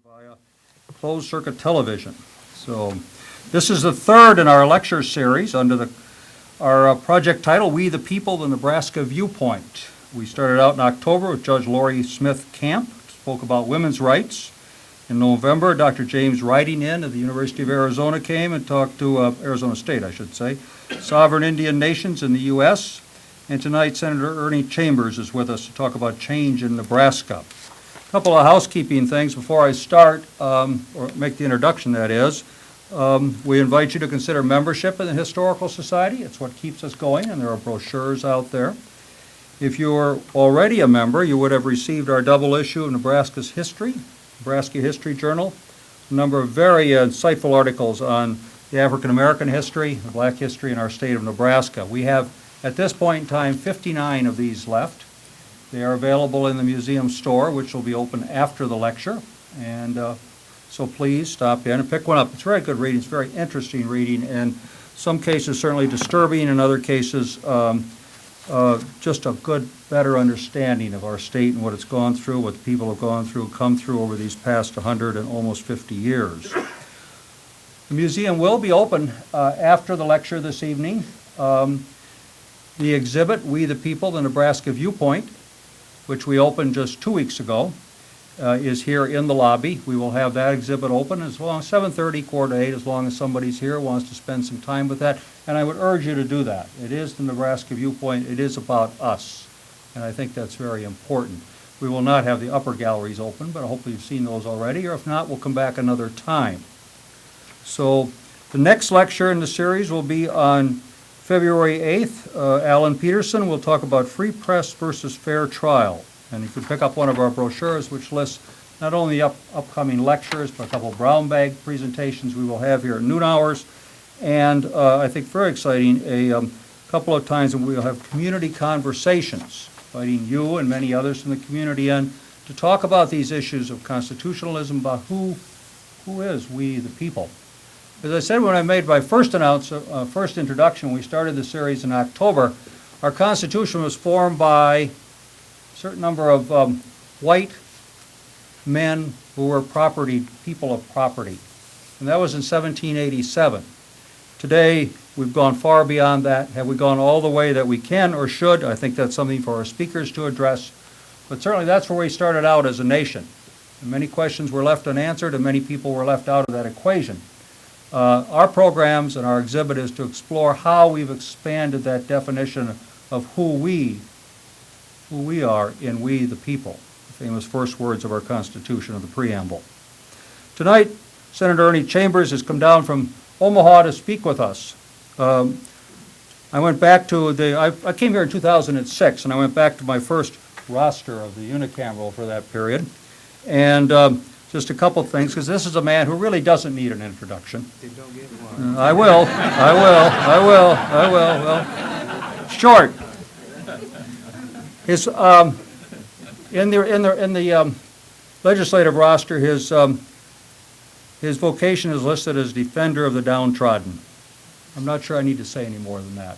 via closed circuit television. So this is the third in our lecture series under our project title, We the People, the Nebraska Viewpoint. We started out in October with Judge Lori Smith Camp, spoke about women's rights. In November, Dr. James Riding-In of the University of Arizona came and talked to, Arizona State, I should say, sovereign Indian nations in the U.S. And tonight, Senator Ernie Chambers is with us to talk about change in Nebraska. A couple of housekeeping things before I start, or make the introduction, that is. We invite you to consider membership in the Historical Society. It's what keeps us going, and there are brochures out there. If you're already a member, you would have received our double issue of Nebraska's History, Nebraska History Journal, a number of very insightful articles on the African American history, the black history in our state of Nebraska. We have, at this point in time, 59 of these left. They are available in the museum store, which will be open after the lecture. And so please stop in and pick one up. It's very good reading. It's very interesting reading. In some cases, certainly disturbing. In other cases, just a good, better understanding of our state and what it's gone through, what the people have gone through, come through over these past 100 and almost 50 years. The museum will be open after the lecture this evening. The exhibit, We the People, the Nebraska Viewpoint, which we opened just 2 weeks ago, is here in the lobby. We will have that exhibit open as long as 7:30, quarter to 8, as long as somebody's here, wants to spend some time with that. And I would urge you to do that. It is the Nebraska Viewpoint. It is about us. And I think that's very important. We will not have the upper galleries open, but hopefully you've seen those already, or if not, we'll come back another time. So the next lecture in the series will be on February 8th. Alan Peterson will talk about free press versus fair trial. And you can pick up one of our brochures, which lists not only upcoming lectures, but a couple of brown bag presentations we will have here at noon hours. And I think very exciting, a couple of times when we'll have community conversations, inviting you and many others from the community in to talk about these issues of constitutionalism, about who is we the people. As I said when I made my first introduction, we started the series in October. Our Constitution was formed by a certain number of white men who were people of property. And that was in 1787. Today, we've gone far beyond that. Have we gone all the way that we can or should? I think that's something for our speakers to address. But certainly that's where we started out as a nation. And many questions were left unanswered, and many people were left out of that equation. Our programs and our exhibit is to explore how we've expanded that definition of who we are in We the People, the famous first words of our Constitution, of the preamble. Tonight, Senator Ernie Chambers has come down from Omaha to speak with us. I went back to I came here in 2006, and I went back to my first roster of the unicameral for that period. And just a couple of things, because this is a man who really doesn't need an introduction. Don't get one. I will. Well, short. His in the legislative roster, his vocation is listed as defender of the downtrodden. I'm not sure I need to say any more than that.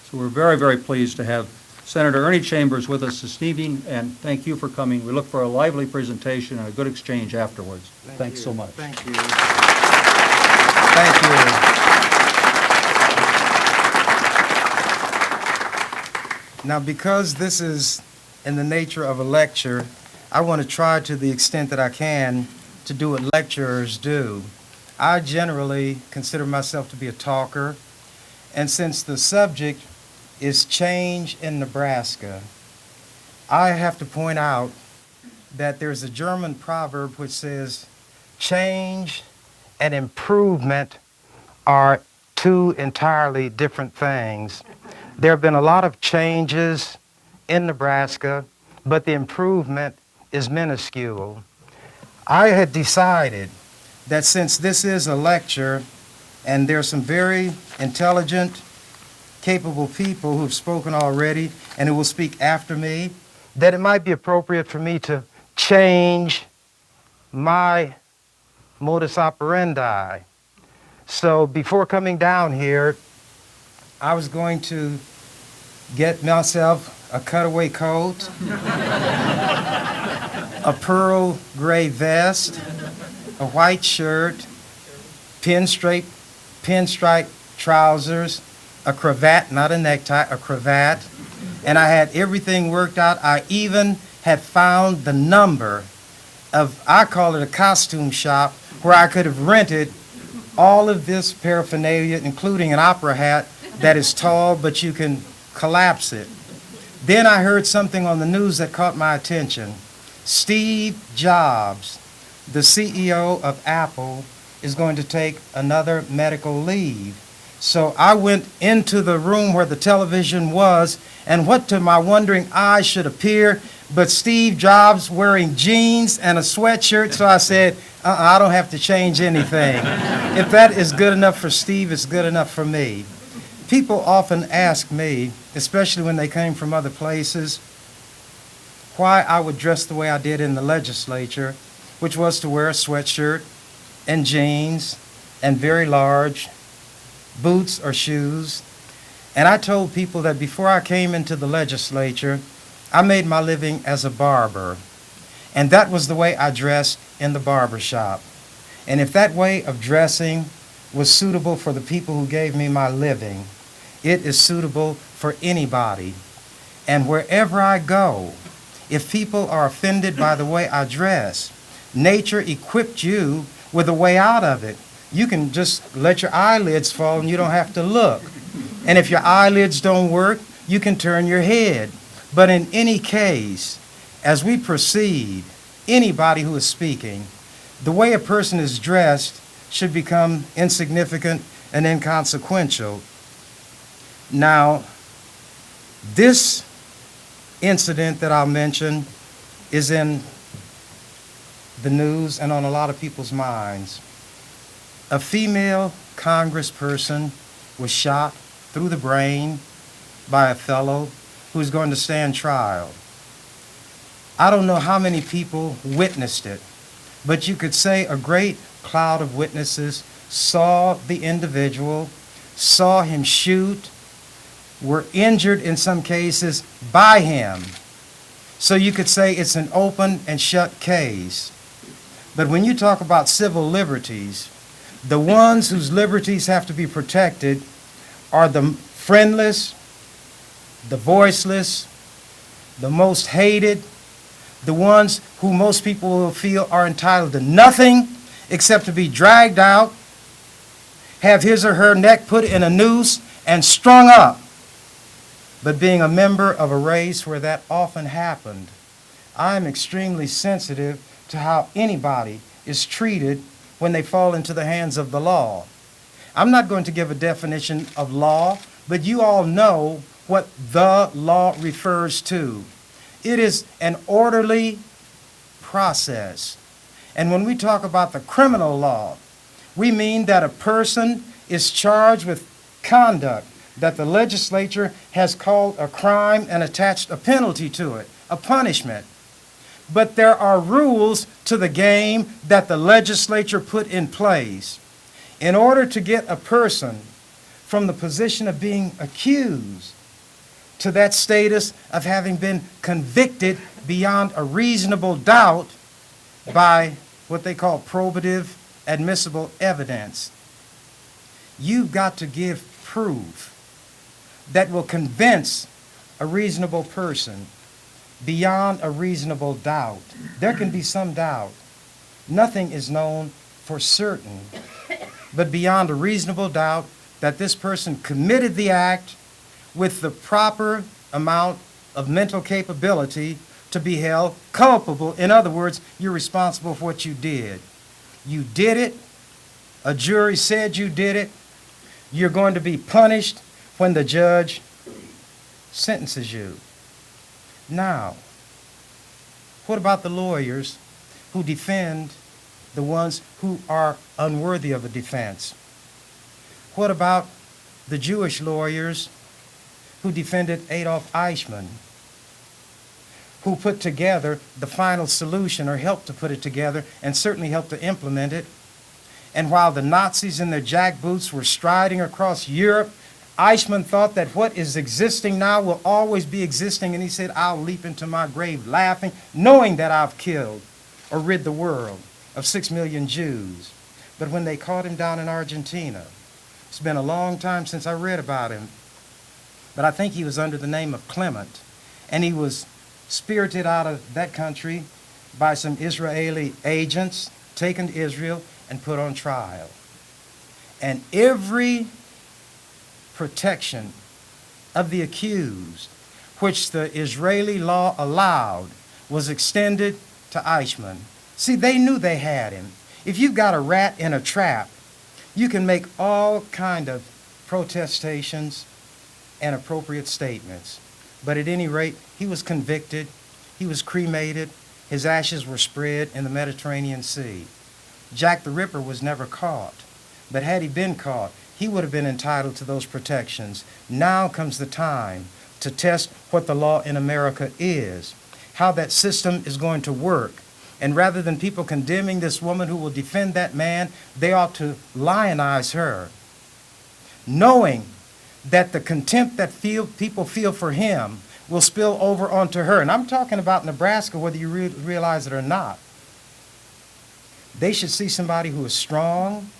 So we're very, very pleased to have Senator Ernie Chambers with us this evening, and thank you for coming. We look for a lively presentation and a good exchange afterwards. Thanks so much. Thank you. Thank you. Now, because this is in the nature of a lecture, I want to try to the extent that I can to do what lecturers do. I generally consider myself to be a talker, and since the subject is change in Nebraska, I have to point out that there's a German proverb which says, change and improvement are two entirely different things. There have been a lot of changes in Nebraska, but the improvement is minuscule. I had decided that since this is a lecture and there's some very intelligent, capable people who've spoken already and who will speak after me, that it might be appropriate for me to change my modus operandi. So before coming down here, I was going to get myself a cutaway coat, a pearl gray vest, a white shirt, pinstripe trousers, a cravat, not a necktie, a cravat, and I had everything worked out. I even had found the number of, I call it a costume shop, where I could have rented all of this paraphernalia, including an opera hat that is tall, but you can collapse it. Then I heard something on the news that caught my attention. Steve Jobs, the CEO of Apple, is going to take another medical leave. So I went into the room where the television was, and what to my wondering eyes should appear but Steve Jobs wearing jeans and a sweatshirt. So I said, I don't have to change anything. If that is good enough for Steve, it's good enough for me. People often ask me, especially when they came from other places, why I would dress the way I did in the legislature, which was to wear a sweatshirt and jeans and very large boots or shoes. And I told people that before I came into the legislature, I made my living as a barber. And that was the way I dressed in the barber shop. And if that way of dressing was suitable for the people who gave me my living, it is suitable for anybody. And wherever I go, if people are offended by the way I dress, nature equipped you with a way out of it. You can just let your eyelids fall and you don't have to look. And if your eyelids don't work, you can turn your head. But in any case, as we proceed, anybody who is speaking, the way a person is dressed should become insignificant and inconsequential. Now, this incident that I'll mention is in the news and on a lot of people's minds. A female congressperson was shot through the brain by a fellow who's going to stand trial. I don't know how many people witnessed it, but you could say a great cloud of witnesses saw the individual, saw him shoot, were injured in some cases by him. So you could say it's an open and shut case. But when you talk about civil liberties, the ones whose liberties have to be protected are the friendless, the voiceless, the most hated, the ones who most people will feel are entitled to nothing except to be dragged out, have his or her neck put in a noose and strung up. But being a member of a race where that often happened, I'm extremely sensitive to how anybody is treated when they fall into the hands of the law. I'm not going to give a definition of law, but you all know what the law refers to. It is an orderly process. And when we talk about the criminal law, we mean that a person is charged with conduct that the legislature has called a crime and attached a penalty to it, a punishment. But there are rules to the game that the legislature put in place. In order to get a person from the position of being accused to that status of having been convicted beyond a reasonable doubt by what they call probative admissible evidence, you've got to give proof that will convince a reasonable person beyond a reasonable doubt. There can be some doubt. Nothing is known for certain, but beyond a reasonable doubt that this person committed the act with the proper amount of mental capability to be held culpable. In other words, you're responsible for what you did. You did it. A jury said you did it. You're going to be punished when the judge sentences you. Now, what about the lawyers who defend the ones who are unworthy of a defense? What about the Jewish lawyers who defended Adolf Eichmann, who put together the final solution or helped to put it together and certainly helped to implement it? And while the Nazis in their jackboots were striding across Europe, Eichmann thought that what is existing now will always be existing, and he said, I'll leap into my grave laughing, knowing that I've killed or rid the world. of 6 million Jews. But when they caught him down in Argentina, it's been a long time since I read about him, but I think he was under the name of Clement, and he was spirited out of that country by some Israeli agents, taken to Israel, and put on trial. And every protection of the accused, which the Israeli law allowed, was extended to Eichmann. See, they knew they had him. If you've got a rat in a trap, you can make all kind of protestations and appropriate statements. But at any rate, he was convicted, he was cremated, his ashes were spread in the Mediterranean Sea. Jack the Ripper was never caught, but had he been caught, he would have been entitled to those protections. Now comes the time to test what the law in America is, how that system is going to work. And rather than people condemning this woman who will defend that man, they ought to lionize her, knowing that the contempt that people feel for him will spill over onto her. And I'm talking about Nebraska, whether you realize it or not. They should see somebody who is strong,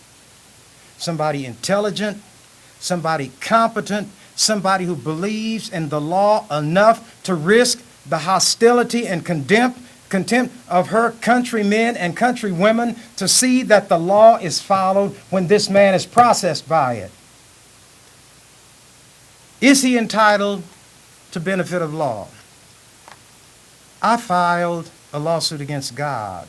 somebody intelligent, somebody competent, somebody who believes in the law enough to risk the hostility and contempt of her countrymen and countrywomen, to see that the law is followed when this man is processed by it. Is he entitled to benefit of law? I filed a lawsuit against God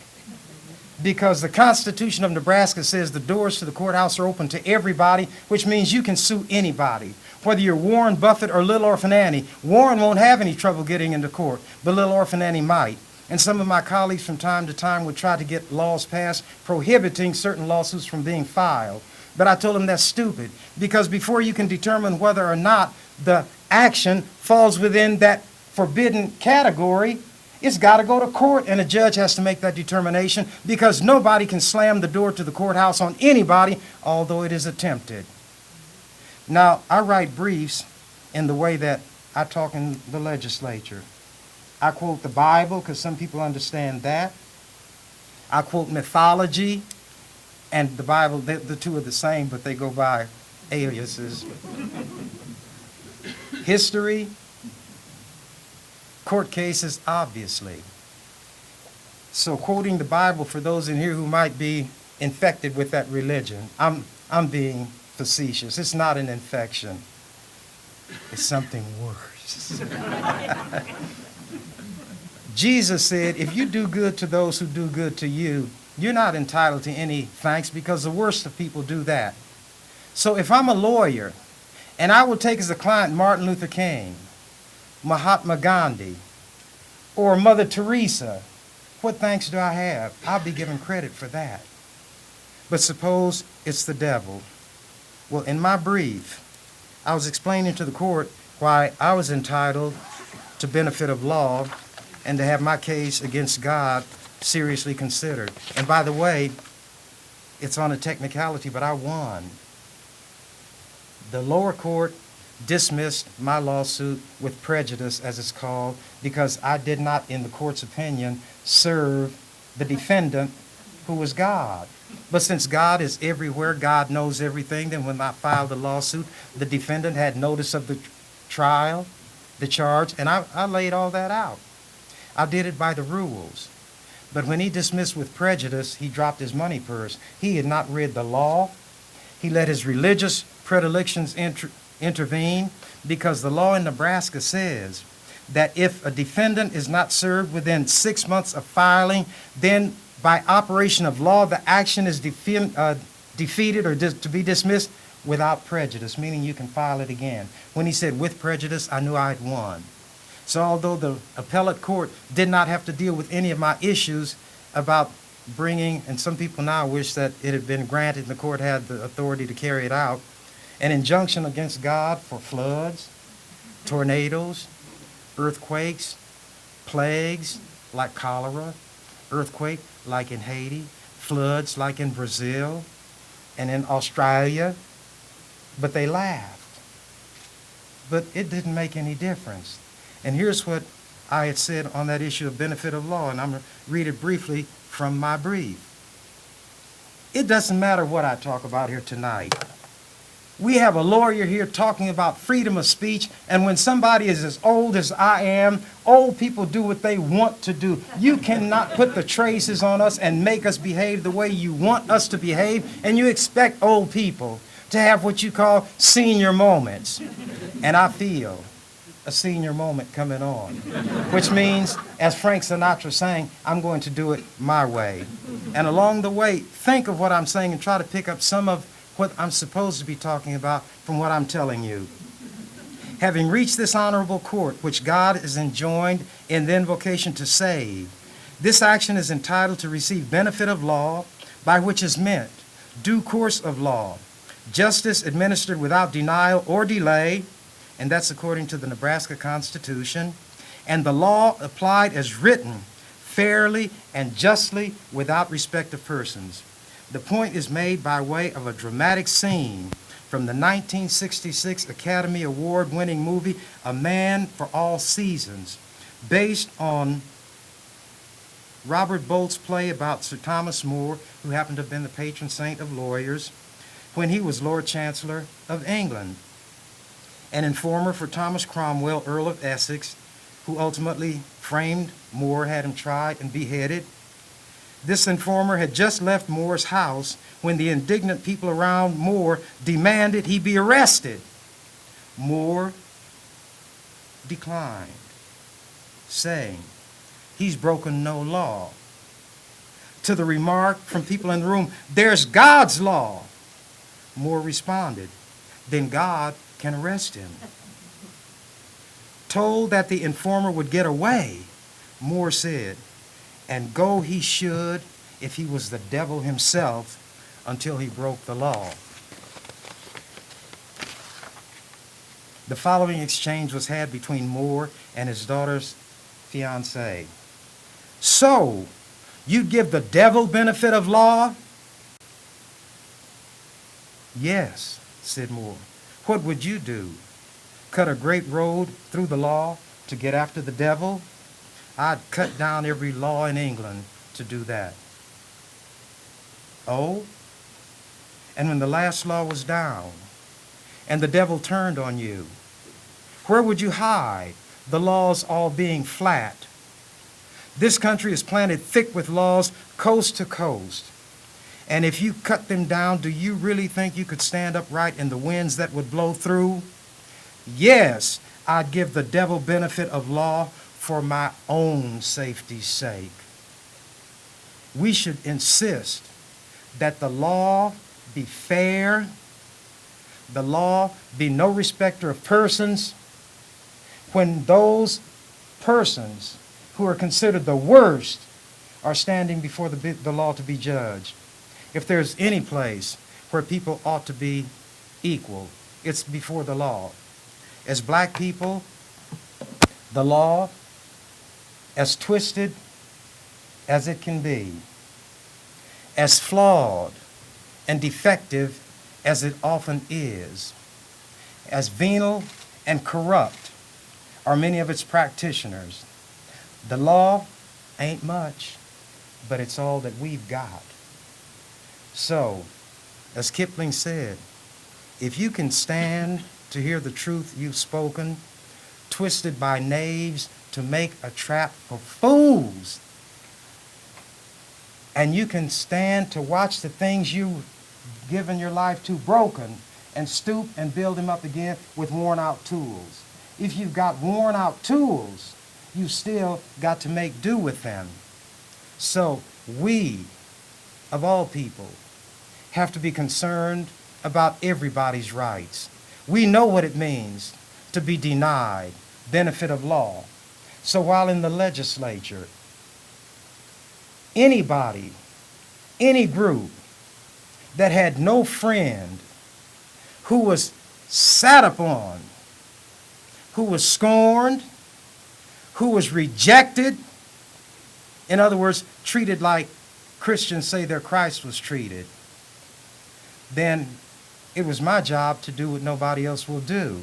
because the Constitution of Nebraska says the doors to the courthouse are open to everybody, which means you can sue anybody. Whether you're Warren Buffett or Little Orphan Annie, Warren won't have any trouble getting into court, but Little Orphan Annie might. And some of my colleagues from time to time would try to get laws passed prohibiting certain lawsuits from being filed. But I told them that's stupid, because before you can determine whether or not the action falls within that forbidden category, it's got to go to court, and a judge has to make that determination, because nobody can slam the door to the courthouse on anybody, although it is attempted. Now, I write briefs in the way that I talk in the legislature. I quote the Bible, because some people understand that. I quote mythology, and the Bible, the two are the same, but they go by aliases. History, court cases, obviously. So quoting the Bible for those in here who might be infected with that religion, I'm being facetious. It's not an infection. It's something worse. Jesus said, if you do good to those who do good to you, you're not entitled to any thanks, because the worst of people do that. So if I'm a lawyer and I will take as a client Martin Luther King, Mahatma Gandhi, or Mother Teresa, what thanks do I have? I'll be given credit for that. But suppose it's the devil. Well, in my brief, I was explaining to the court why I was entitled to benefit of law and to have my case against God seriously considered. And by the way, it's on a technicality, but I won. The lower court dismissed my lawsuit with prejudice, as it's called, because I did not, in the court's opinion, serve the defendant, who was God. But since God is everywhere, God knows everything, then when I filed the lawsuit, the defendant had notice of the trial, the charge, and I laid all that out. I did it by the rules. But when he dismissed with prejudice, he dropped his money purse. He had not read the law. He let his religious predilections intervene, because the law in Nebraska says that if a defendant is not served within 6 months of filing, then by operation of law, the action is defeated or to be dismissed without prejudice, meaning you can file it again. When he said with prejudice, I knew I had won. So although the appellate court did not have to deal with any of my issues about bringing, and some people now wish that it had been granted and the court had the authority to carry it out, an injunction against God for floods, tornadoes, earthquakes, plagues like cholera, earthquake like in Haiti, floods like in Brazil and in Australia, but they laughed. But it didn't make any difference. And here's what I had said on that issue of benefit of law, and I'm going to read it briefly from my brief. It doesn't matter what I talk about here tonight. We have a lawyer here talking about freedom of speech, and when somebody is as old as I am, old people do what they want to do. You cannot put the traces on us and make us behave the way you want us to behave, and you expect old people to have what you call senior moments. And I feel a senior moment coming on, which means, as Frank Sinatra sang, I'm going to do it my way. And along the way, think of what I'm saying and try to pick up some of what I'm supposed to be talking about from what I'm telling you. Having reached this honorable court, which God is enjoined in the invocation to save, this action is entitled to receive benefit of law, by which is meant due course of law, justice administered without denial or delay, and that's according to the Nebraska Constitution, and the law applied as written, fairly and justly without respect of persons. The point is made by way of a dramatic scene from the 1966 Academy Award-winning movie A Man for All Seasons, based on Robert Bolt's play about Sir Thomas More, who happened to have been the patron saint of lawyers, when he was Lord Chancellor of England. An informer for Thomas Cromwell, Earl of Essex, who ultimately framed More, had him tried and beheaded. This informer had just left Moore's house when the indignant people around Moore demanded he be arrested. Moore declined, saying, "He's broken no law." To the remark from people in the room, "There's God's law," Moore responded, "Then God can arrest him." Told that the informer would get away, Moore said, "And go he should if he was the devil himself until he broke the law." The following exchange was had between Moore and his daughter's fiancé. "So, you'd give the devil benefit of law?" "Yes," said Moore. "What would you do? Cut a great road through the law to get after the devil? I'd cut down every law in England to do that." "Oh? And when the last law was down and the devil turned on you, where would you hide, the laws all being flat? This country is planted thick with laws coast to coast. And if you cut them down, do you really think you could stand upright in the winds that would blow through? Yes, I'd give the devil benefit of law for my own safety's sake. We should insist that the law be fair, the law be no respecter of persons, when those persons who are considered the worst are standing before the law to be judged. If there's any place where people ought to be equal, it's before the law. As black people, the law, as twisted as it can be, as flawed and defective as it often is, as venal and corrupt are many of its practitioners, the law ain't much, but it's all that we've got. So, as Kipling said, if you can stand to hear the truth you've spoken, twisted by knaves to make a trap for fools, and you can stand to watch the things you've given your life to broken and stoop and build them up again with worn out tools. If you've got worn out tools, you've still got to make do with them. So we, of all people, have to be concerned about everybody's rights. We know what it means to be denied benefit of law. So while in the legislature, anybody, any group that had no friend, who was sat upon, who was scorned, who was rejected, in other words, treated like Christians say their Christ was treated, then it was my job to do what nobody else will do.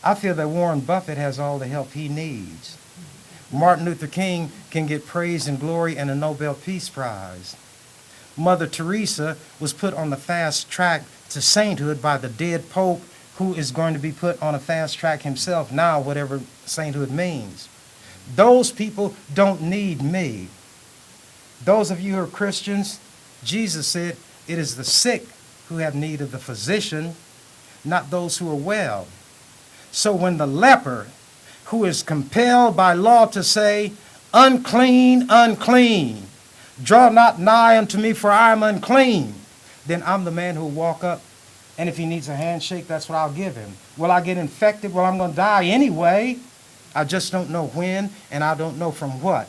I feel that Warren Buffett has all the help he needs. Martin Luther King can get praise and glory and a Nobel Peace Prize. Mother Teresa was put on the fast track to sainthood by the dead Pope, who is going to be put on a fast track himself now, whatever sainthood means. Those people don't need me. Those of you who are Christians, Jesus said, it is the sick who have need of the physician, not those who are well. So when the leper, who is compelled by law to say, unclean, unclean, draw not nigh unto me, for I am unclean, then I'm the man who will walk up, and if he needs a handshake, that's what I'll give him. Will I get infected? Well, I'm going to die anyway. I just don't know when, and I don't know from what.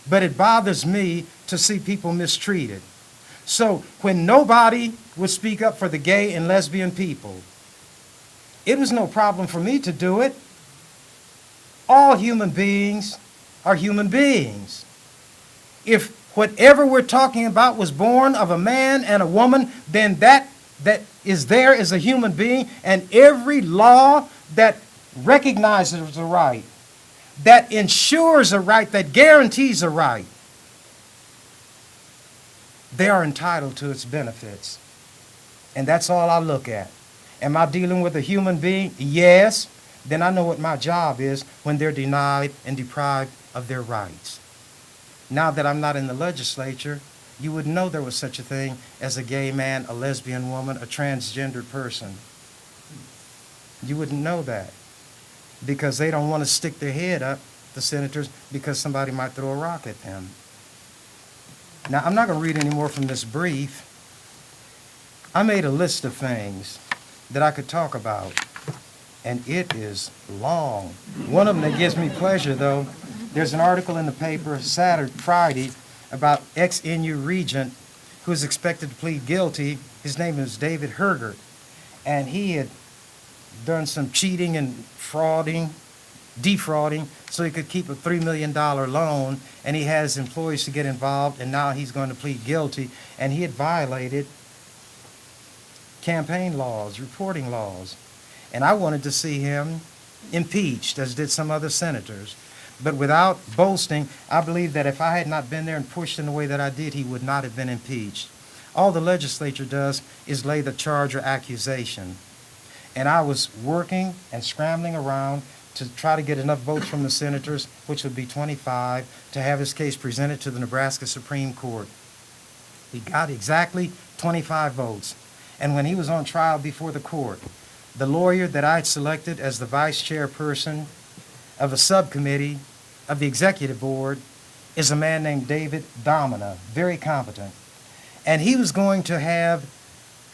But it bothers me to see people mistreated. So when nobody would speak up for the gay and lesbian people, it was no problem for me to do it. All human beings are human beings. If whatever we're talking about was born of a man and a woman, then that is there is a human being, and every law that recognizes a right, that ensures a right, that guarantees a right, they are entitled to its benefits. And that's all I look at. Am I dealing with a human being? Yes. Then I know what my job is when they're denied and deprived of their rights. Now that I'm not in the legislature, you would know there was such a thing as a gay man, a lesbian woman, a transgendered person. You wouldn't know that because they don't want to stick their head up, the senators, because somebody might throw a rock at them. Now, I'm not going to read any more from this brief. I made a list of things that I could talk about, and it is long. One of them that gives me pleasure, though, there's an article in the paper Friday about ex-NU regent who is expected to plead guilty. His name is David Hergert, and he had done some cheating and defrauding, so he could keep a $3 million loan, and he has employees to get involved, and now he's going to plead guilty, and he had violated campaign laws, reporting laws, and I wanted to see him impeached, as did some other senators. But without boasting, I believe that if I had not been there and pushed in the way that I did, he would not have been impeached. All the legislature does is lay the charge or accusation. And I was working and scrambling around to try to get enough votes from the senators, which would be 25, to have his case presented to the Nebraska Supreme Court. He got exactly 25 votes. And when he was on trial before the court, the lawyer that I had selected as the vice chairperson of a subcommittee of the executive board is a man named David Domina, very competent. And he was going to have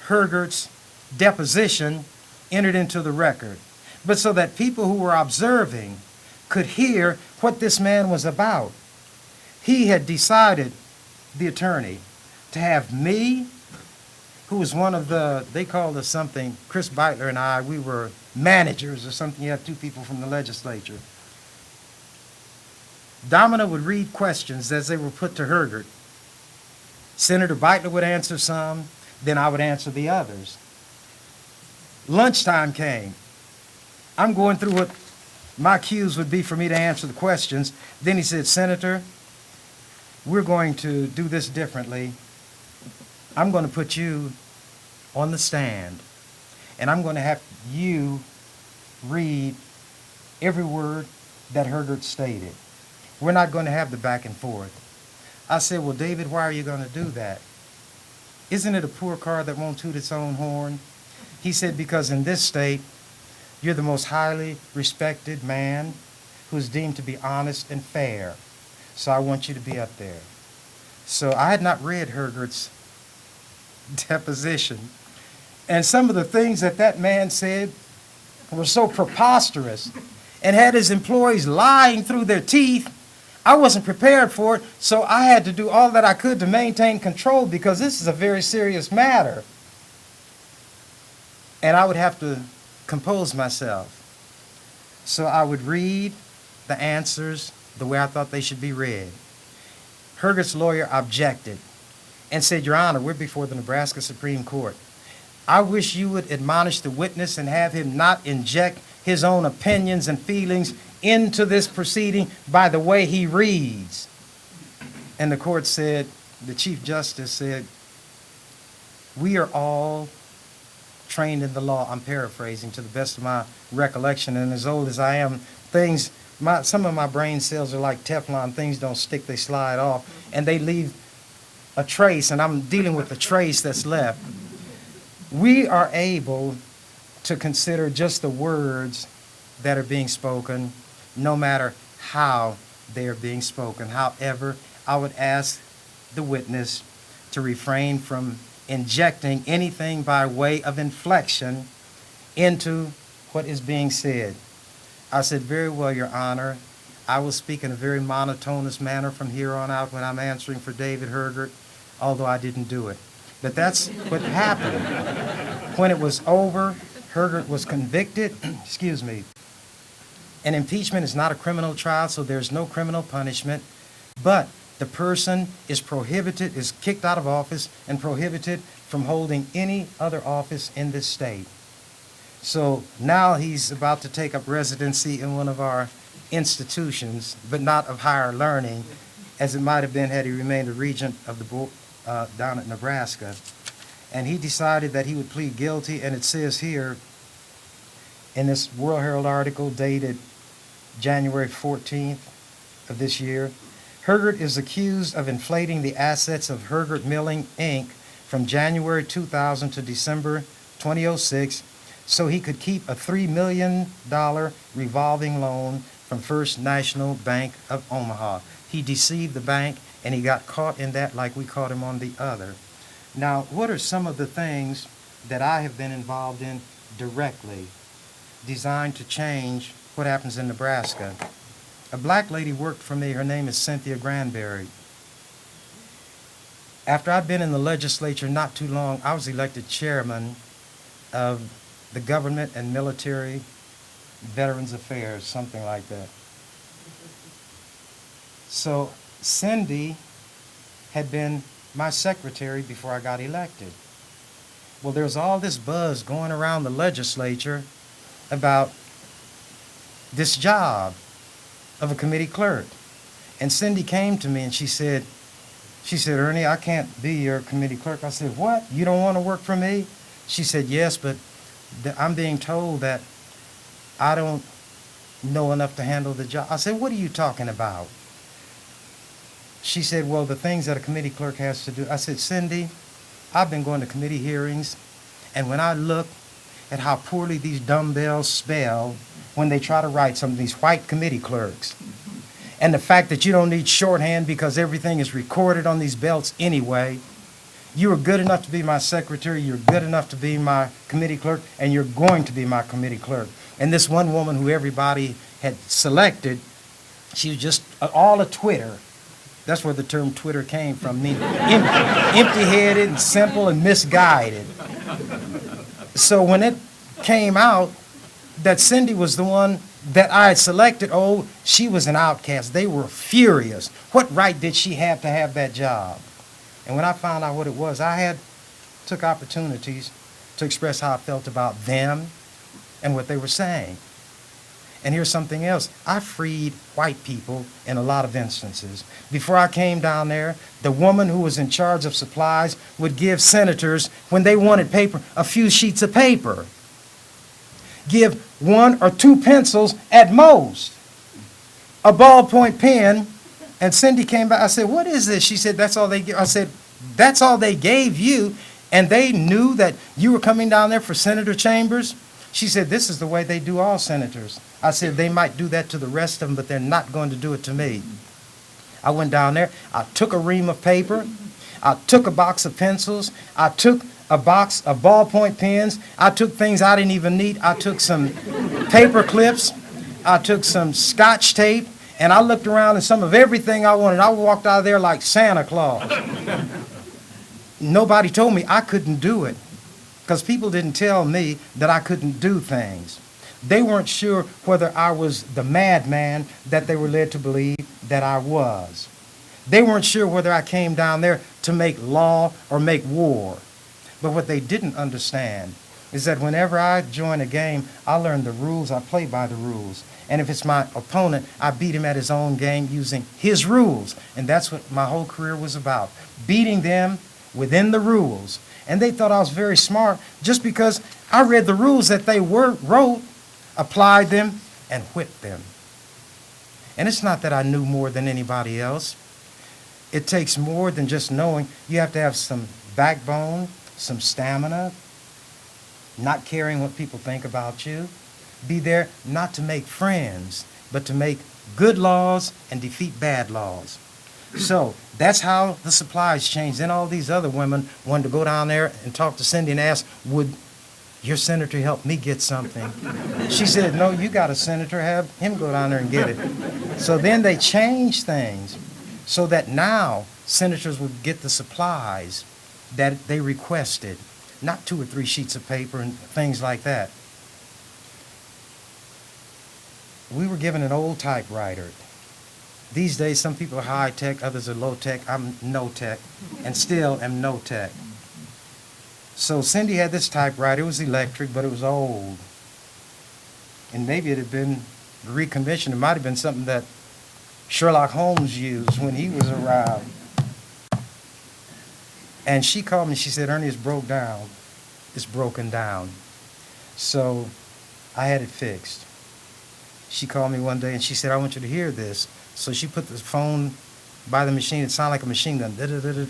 Hergert's deposition entered into the record, but so that people who were observing could hear what this man was about. He had decided, the attorney, to have me, who was one of the, they called us something, Chris Beitler and I, we were managers or something. You have two people from the legislature. Domina would read questions as they were put to Hergert. Senator Beitler would answer some, then I would answer the others. Lunchtime came. I'm going through what my cues would be for me to answer the questions. Then he said, Senator, we're going to do this differently. I'm going to put you on the stand, and I'm going to have you read every word that Hergert stated. We're not going to have the back and forth. I said, well, David, why are you going to do that? Isn't it a poor car that won't toot its own horn? He said, because in this state, you're the most highly respected man who's deemed to be honest and fair. So I want you to be up there. So I had not read Hergert's deposition. And some of the things that that man said were so preposterous and had his employees lying through their teeth. I wasn't prepared for it, so I had to do all that I could to maintain control because this is a very serious matter. And I would have to compose myself. So I would read the answers the way I thought they should be read. Hergert's lawyer objected and said, Your Honor, we're before the Nebraska Supreme Court. I wish you would admonish the witness and have him not inject his own opinions and feelings into this proceeding by the way he reads. And the court said, the Chief Justice said, We are all trained in the law. I'm paraphrasing to the best of my recollection, and as old as I am, some of my brain cells are like Teflon. Things don't stick, they slide off, and they leave a trace, and I'm dealing with the trace that's left. We are able to consider just the words that are being spoken, no matter how they are being spoken. However, I would ask the witness to refrain from injecting anything by way of inflection into what is being said. I said, very well, Your Honor. I will speak in a very monotonous manner from here on out when I'm answering for David Hergert, although I didn't do it. But that's what happened. When it was over, Hergert was convicted. Excuse me. An impeachment is not a criminal trial, so there's no criminal punishment. But the person is prohibited, is kicked out of office and prohibited from holding any other office in this state. So now he's about to take up residency in one of our institutions, but not of higher learning, as it might have been had he remained a regent of the board down at Nebraska. And he decided that he would plead guilty, and it says here in this World Herald article dated January 14th of this year, Hergert is accused of inflating the assets of Hergert Milling, Inc. from January 2000 to December 2006 so he could keep a $3 million revolving loan from First National Bank of Omaha. He deceived the bank, and he got caught in that like we caught him on the other. Now, what are some of the things that I have been involved in directly designed to change what happens in Nebraska? A black lady worked for me. Her name is Cynthia Granberry. After I'd been in the legislature not too long, I was elected chairman of the Government and Military Veterans Affairs, something like that. So Cindy had been my secretary before I got elected. Well, there's all this buzz going around the legislature about this job of a committee clerk. And Cindy came to me and she said, Ernie, I can't be your committee clerk. I said, what? You don't want to work for me? She said, yes, but I'm being told that I don't know enough to handle the job. I said, what are you talking about? She said, well, the things that a committee clerk has to do. I said, Cindy, I've been going to committee hearings, and when I look at how poorly these dumbbells spell when they try to write some of these white committee clerks, and the fact that you don't need shorthand because everything is recorded on these belts anyway, you are good enough to be my secretary, you're good enough to be my committee clerk, and you're going to be my committee clerk. And this one woman who everybody had selected, she was just all a Twitter. That's where the term Twitter came from, meaning empty-headed and simple and misguided. So when it came out that Cindy was the one that I had selected, oh, she was an outcast. They were furious. What right did she have to have that job? And when I found out what it was, I took opportunities to express how I felt about them and what they were saying. And here's something else. I freed white people in a lot of instances. Before I came down there, the woman who was in charge of supplies would give senators, when they wanted paper, a few sheets of paper. Give 1 or 2 pencils at most. A ballpoint pen. And Cindy came back. I said, what is this? She said, that's all they give. I said, that's all they gave you? And they knew that you were coming down there for Senator Chambers? She said, this is the way they do all senators. I said, they might do that to the rest of them, but they're not going to do it to me. I went down there. I took a ream of paper. I took a box of pencils. I took a box of ballpoint pens. I took things I didn't even need. I took some paper clips. I took some Scotch tape. And I looked around and some of everything I wanted. I walked out of there like Santa Claus. Nobody told me I couldn't do it, because people didn't tell me that I couldn't do things. They weren't sure whether I was the madman that they were led to believe that I was. They weren't sure whether I came down there to make law or make war. But what they didn't understand is that whenever I join a game, I learn the rules, I play by the rules. And if it's my opponent, I beat him at his own game using his rules. And that's what my whole career was about. Beating them within the rules. And they thought I was very smart just because I read the rules that they wrote, applied them, and whipped them. And it's not that I knew more than anybody else. It takes more than just knowing. You have to have some backbone, some stamina, not caring what people think about you. Be there not to make friends, but to make good laws and defeat bad laws. So that's how the supplies changed. Then all these other women wanted to go down there and talk to Cindy and ask, would your senator help me get something? She said, no, you got a senator, have him go down there and get it. So then they changed things so that now senators would get the supplies that they requested, not 2 or 3 sheets of paper and things like that. We were given an old typewriter. These days, some people are high-tech, others are low-tech. I'm no-tech, and still am no-tech. So Cindy had this typewriter. It was electric, but it was old. And maybe it had been recommissioned. It might have been something that Sherlock Holmes used when he was around. And she called me. She said, Ernie, it's broke down. It's broken down. So I had it fixed. She called me one day and she said, I want you to hear this. So she put the phone by the machine. It sounded like a machine gun.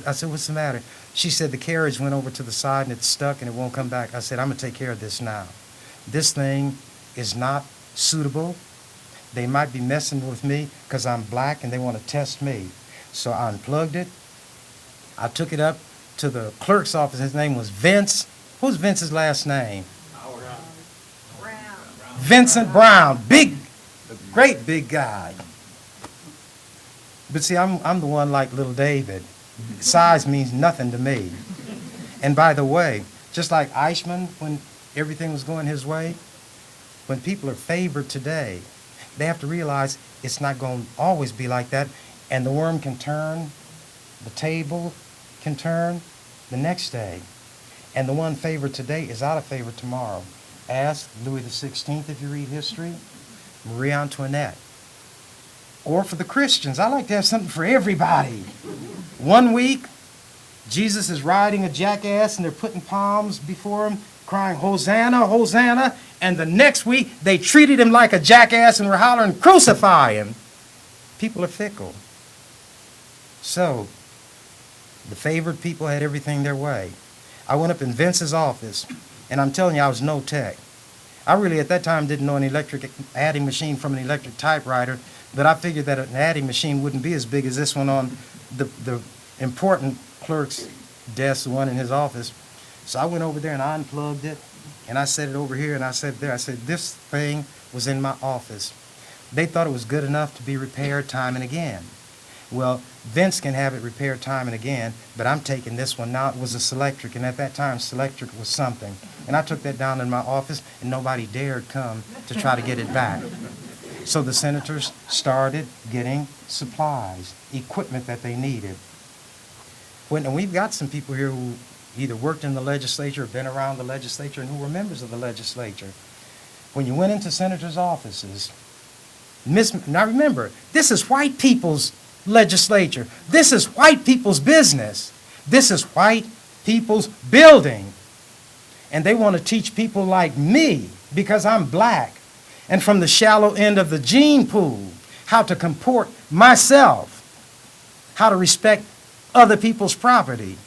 I said, what's the matter? She said, the carriage went over to the side and it's stuck and it won't come back. I said, I'm going to take care of this now. This thing is not suitable. They might be messing with me because I'm black and they want to test me. So I unplugged it. I took it up to the clerk's office. His name was Vince. Who's Vince's last name? Brown. Vincent Brown. Big, great big guy. But see, I'm the one like little David. Size means nothing to me. And by the way, just like Eichmann, when everything was going his way, when people are favored today, they have to realize it's not going to always be like that. And the worm can turn, the table can turn the next day. And the one favored today is out of favor tomorrow. Ask Louis XVI if you read history, Marie Antoinette. Or for the Christians, I like to have something for everybody. One week, Jesus is riding a jackass and they're putting palms before him, crying, Hosanna, Hosanna. And the next week, they treated him like a jackass and were hollering, crucify him. People are fickle. So, the favored people had everything their way. I went up in Vince's office, and I'm telling you, I was no tech. I really, at that time, didn't know an electric adding machine from an electric typewriter, but I figured that an adding machine wouldn't be as big as this one on the important clerk's desk, the one in his office. So I went over there and I unplugged it, and I set it over here, and I said there, I said, this thing was in my office. They thought it was good enough to be repaired time and again. Well, Vince can have it repaired time and again, but I'm taking this one now. It was a Selectric, and at that time, Selectric was something. And I took that down in my office, and nobody dared come to try to get it back. So the senators started getting supplies, equipment that they needed. And we've got some people here who either worked in the legislature or been around the legislature and who were members of the legislature. When you went into senators' offices, now remember, this is white people's legislature. This is white people's business. This is white people's building. And they want to teach people like me, because I'm black, and from the shallow end of the gene pool, how to comport myself, how to respect other people's property,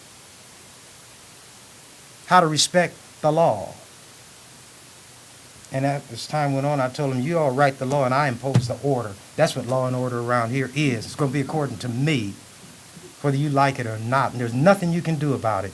how to respect the law. And as time went on, I told them, you all write the law and I impose the order. That's what law and order around here is. It's going to be according to me, whether you like it or not. And there's nothing you can do about it.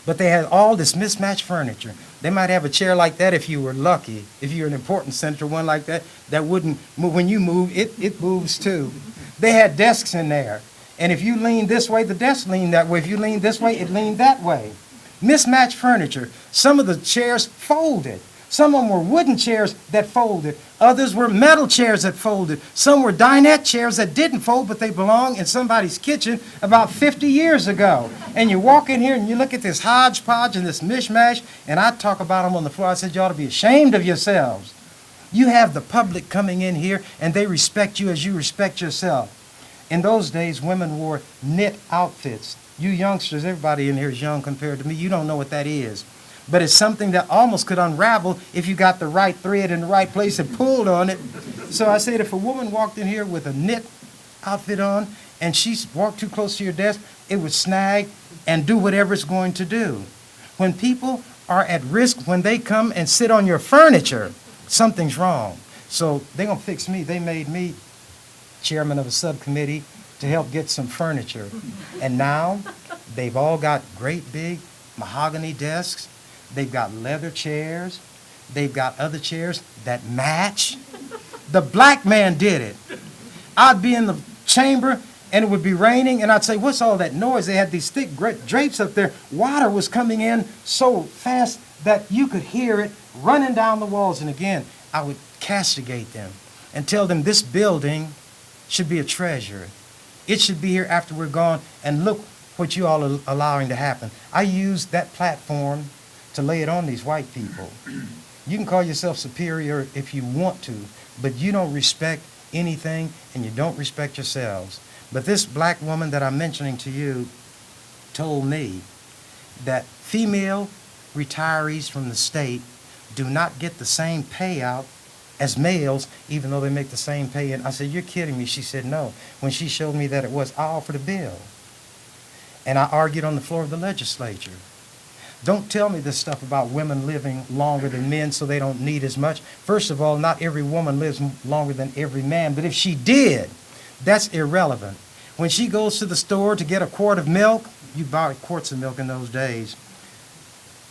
But they had all this mismatched furniture. They might have a chair like that if you were lucky. If you're an important senator, one like that, that wouldn't move. When you move, it moves too. They had desks in there. And if you lean this way, the desk leaned that way. If you lean this way, it leaned that way. Mismatched furniture. Some of the chairs folded. Some of them were wooden chairs that folded. Others were metal chairs that folded. Some were dinette chairs that didn't fold, but they belonged in somebody's kitchen about 50 years ago. And you walk in here and you look at this hodgepodge and this mishmash, and I talk about them on the floor. I said, you ought to be ashamed of yourselves. You have the public coming in here, and they respect you as you respect yourself. In those days, women wore knit outfits. You youngsters, everybody in here is young compared to me. You don't know what that is. But it's something that almost could unravel if you got the right thread in the right place and pulled on it. So I said, if a woman walked in here with a knit outfit on and she walked too close to your desk, it would snag and do whatever it's going to do. When people are at risk, when they come and sit on your furniture, something's wrong. So they're going to fix me. They made me chairman of a subcommittee to help get some furniture. And now they've all got great big mahogany desks. They've got leather chairs. They've got other chairs that match. The black man did it. I'd be in the chamber and it would be raining and I'd say, what's all that noise? They had these thick drapes up there. Water was coming in so fast that you could hear it running down the walls. And again, I would castigate them and tell them this building should be a treasure. It should be here after we're gone, and look what you all are allowing to happen. I used that platform to lay it on these white people. You can call yourself superior if you want to, but you don't respect anything and you don't respect yourselves. But this black woman that I'm mentioning to you told me that female retirees from the state do not get the same payout as males, even though they make the same pay. And I said, you're kidding me. She said, no. When she showed me that it was, I offered a bill. And I argued on the floor of the legislature. Don't tell me this stuff about women living longer than men so they don't need as much. First of all, not every woman lives longer than every man. But if she did, that's irrelevant. When she goes to the store to get a quart of milk, you buy quarts of milk in those days,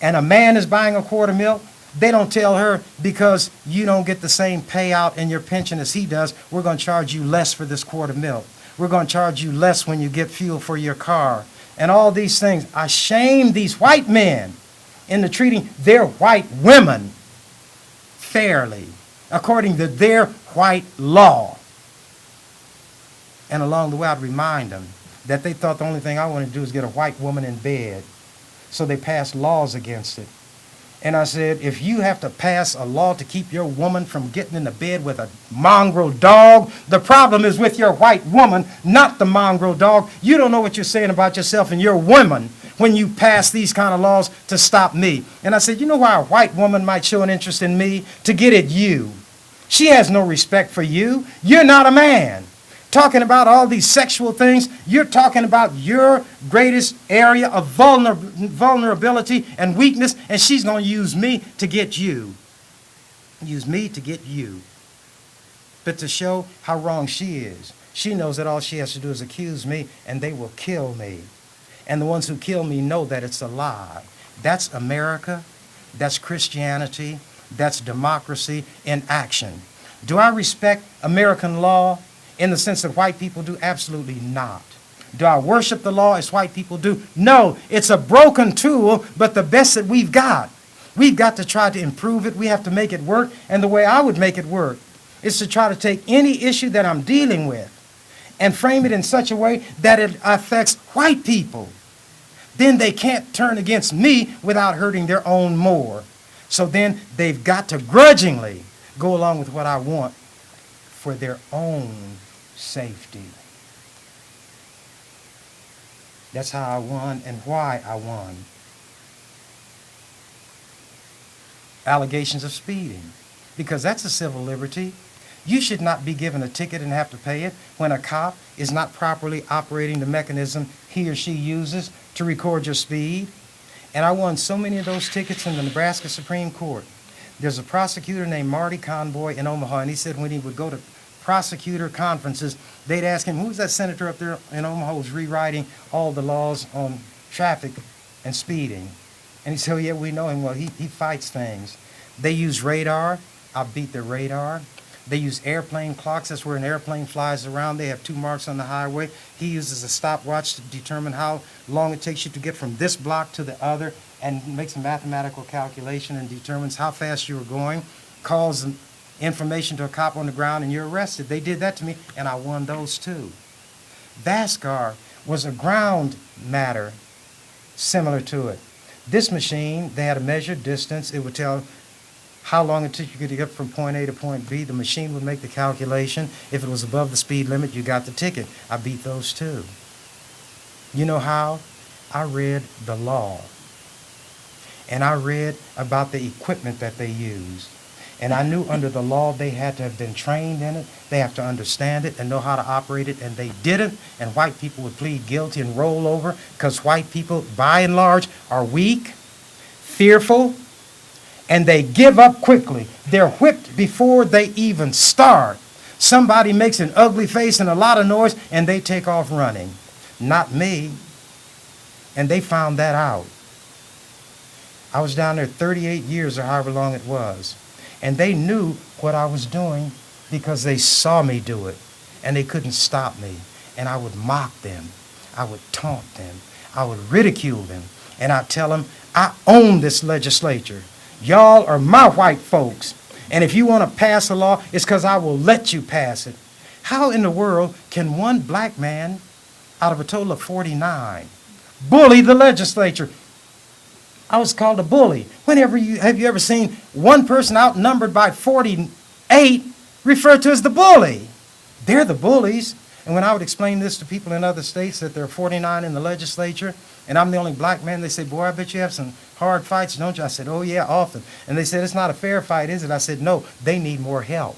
and a man is buying a quart of milk, they don't tell her, because you don't get the same payout in your pension as he does, we're going to charge you less for this quart of milk. We're going to charge you less when you get fuel for your car. And all these things. I shame these white men into treating their white women fairly, according to their white law. And along the way, I'd remind them that they thought the only thing I wanted to do was get a white woman in bed. So they passed laws against it. And I said, if you have to pass a law to keep your woman from getting in the bed with a mongrel dog, the problem is with your white woman, not the mongrel dog. You don't know what you're saying about yourself and your woman when you pass these kind of laws to stop me. And I said, you know why a white woman might show an interest in me? To get at you. She has no respect for you. You're not a man. Talking about all these sexual things, you're talking about your greatest area of vulnerability and weakness, and she's going to use me to get you. Use me to get you. But to show how wrong she is. She knows that all she has to do is accuse me, and they will kill me. And the ones who kill me know that it's a lie. That's America. That's Christianity. That's democracy in action. Do I respect American law? In the sense that white people do? Absolutely not. Do I worship the law as white people do? No. It's a broken tool, but the best that we've got. We've got to try to improve it. We have to make it work. And the way I would make it work is to try to take any issue that I'm dealing with and frame it in such a way that it affects white people. Then they can't turn against me without hurting their own more. So then they've got to grudgingly go along with what I want for their own safety. That's how I won and why I won. Allegations of speeding, because that's a civil liberty. You should not be given a ticket and have to pay it when a cop is not properly operating the mechanism he or she uses to record your speed. And I won so many of those tickets in the Nebraska Supreme Court. There's a prosecutor named Marty Conboy in Omaha, and he said when he would go to prosecutor conferences, they'd ask him, who's that senator up there in Omaha who's rewriting all the laws on traffic and speeding? And he said, oh, yeah, we know him. Well, he fights things. They use radar. I beat their radar. They use airplane clocks. That's where an airplane flies around. They have 2 marks on the highway. He uses a stopwatch to determine how long it takes you to get from this block to the other, and makes a mathematical calculation and determines how fast you are going, calls information to a cop on the ground, and you're arrested. They did that to me, and I won those too. VASCAR was a ground matter similar to it. This machine, they had a measured distance. It would tell how long it took you to get from point A to point B. The machine would make the calculation. If it was above the speed limit, you got the ticket. I beat those too. You know how? I read the law. And I read about the equipment that they used. And I knew under the law they had to have been trained in it. They have to understand it and know how to operate it, and they didn't. And white people would plead guilty and roll over because white people, by and large, are weak, fearful, and they give up quickly. They're whipped before they even start. Somebody makes an ugly face and a lot of noise, and they take off running. Not me. And they found that out. I was down there 38 years or however long it was. And they knew what I was doing because they saw me do it. And they couldn't stop me. And I would mock them. I would taunt them. I would ridicule them. And I'd tell them, I own this legislature. Y'all are my white folks. And if you want to pass a law, it's because I will let you pass it. How in the world can one black man out of a total of 49 bully the legislature? I was called a bully. Have you ever seen one person outnumbered by 48 referred to as the bully? They're the bullies. And when I would explain this to people in other states that there are 49 in the legislature, and I'm the only black man, they say, boy, I bet you have some hard fights, don't you? I said, oh, yeah, often. And they said, it's not a fair fight, is it? I said, no, they need more help.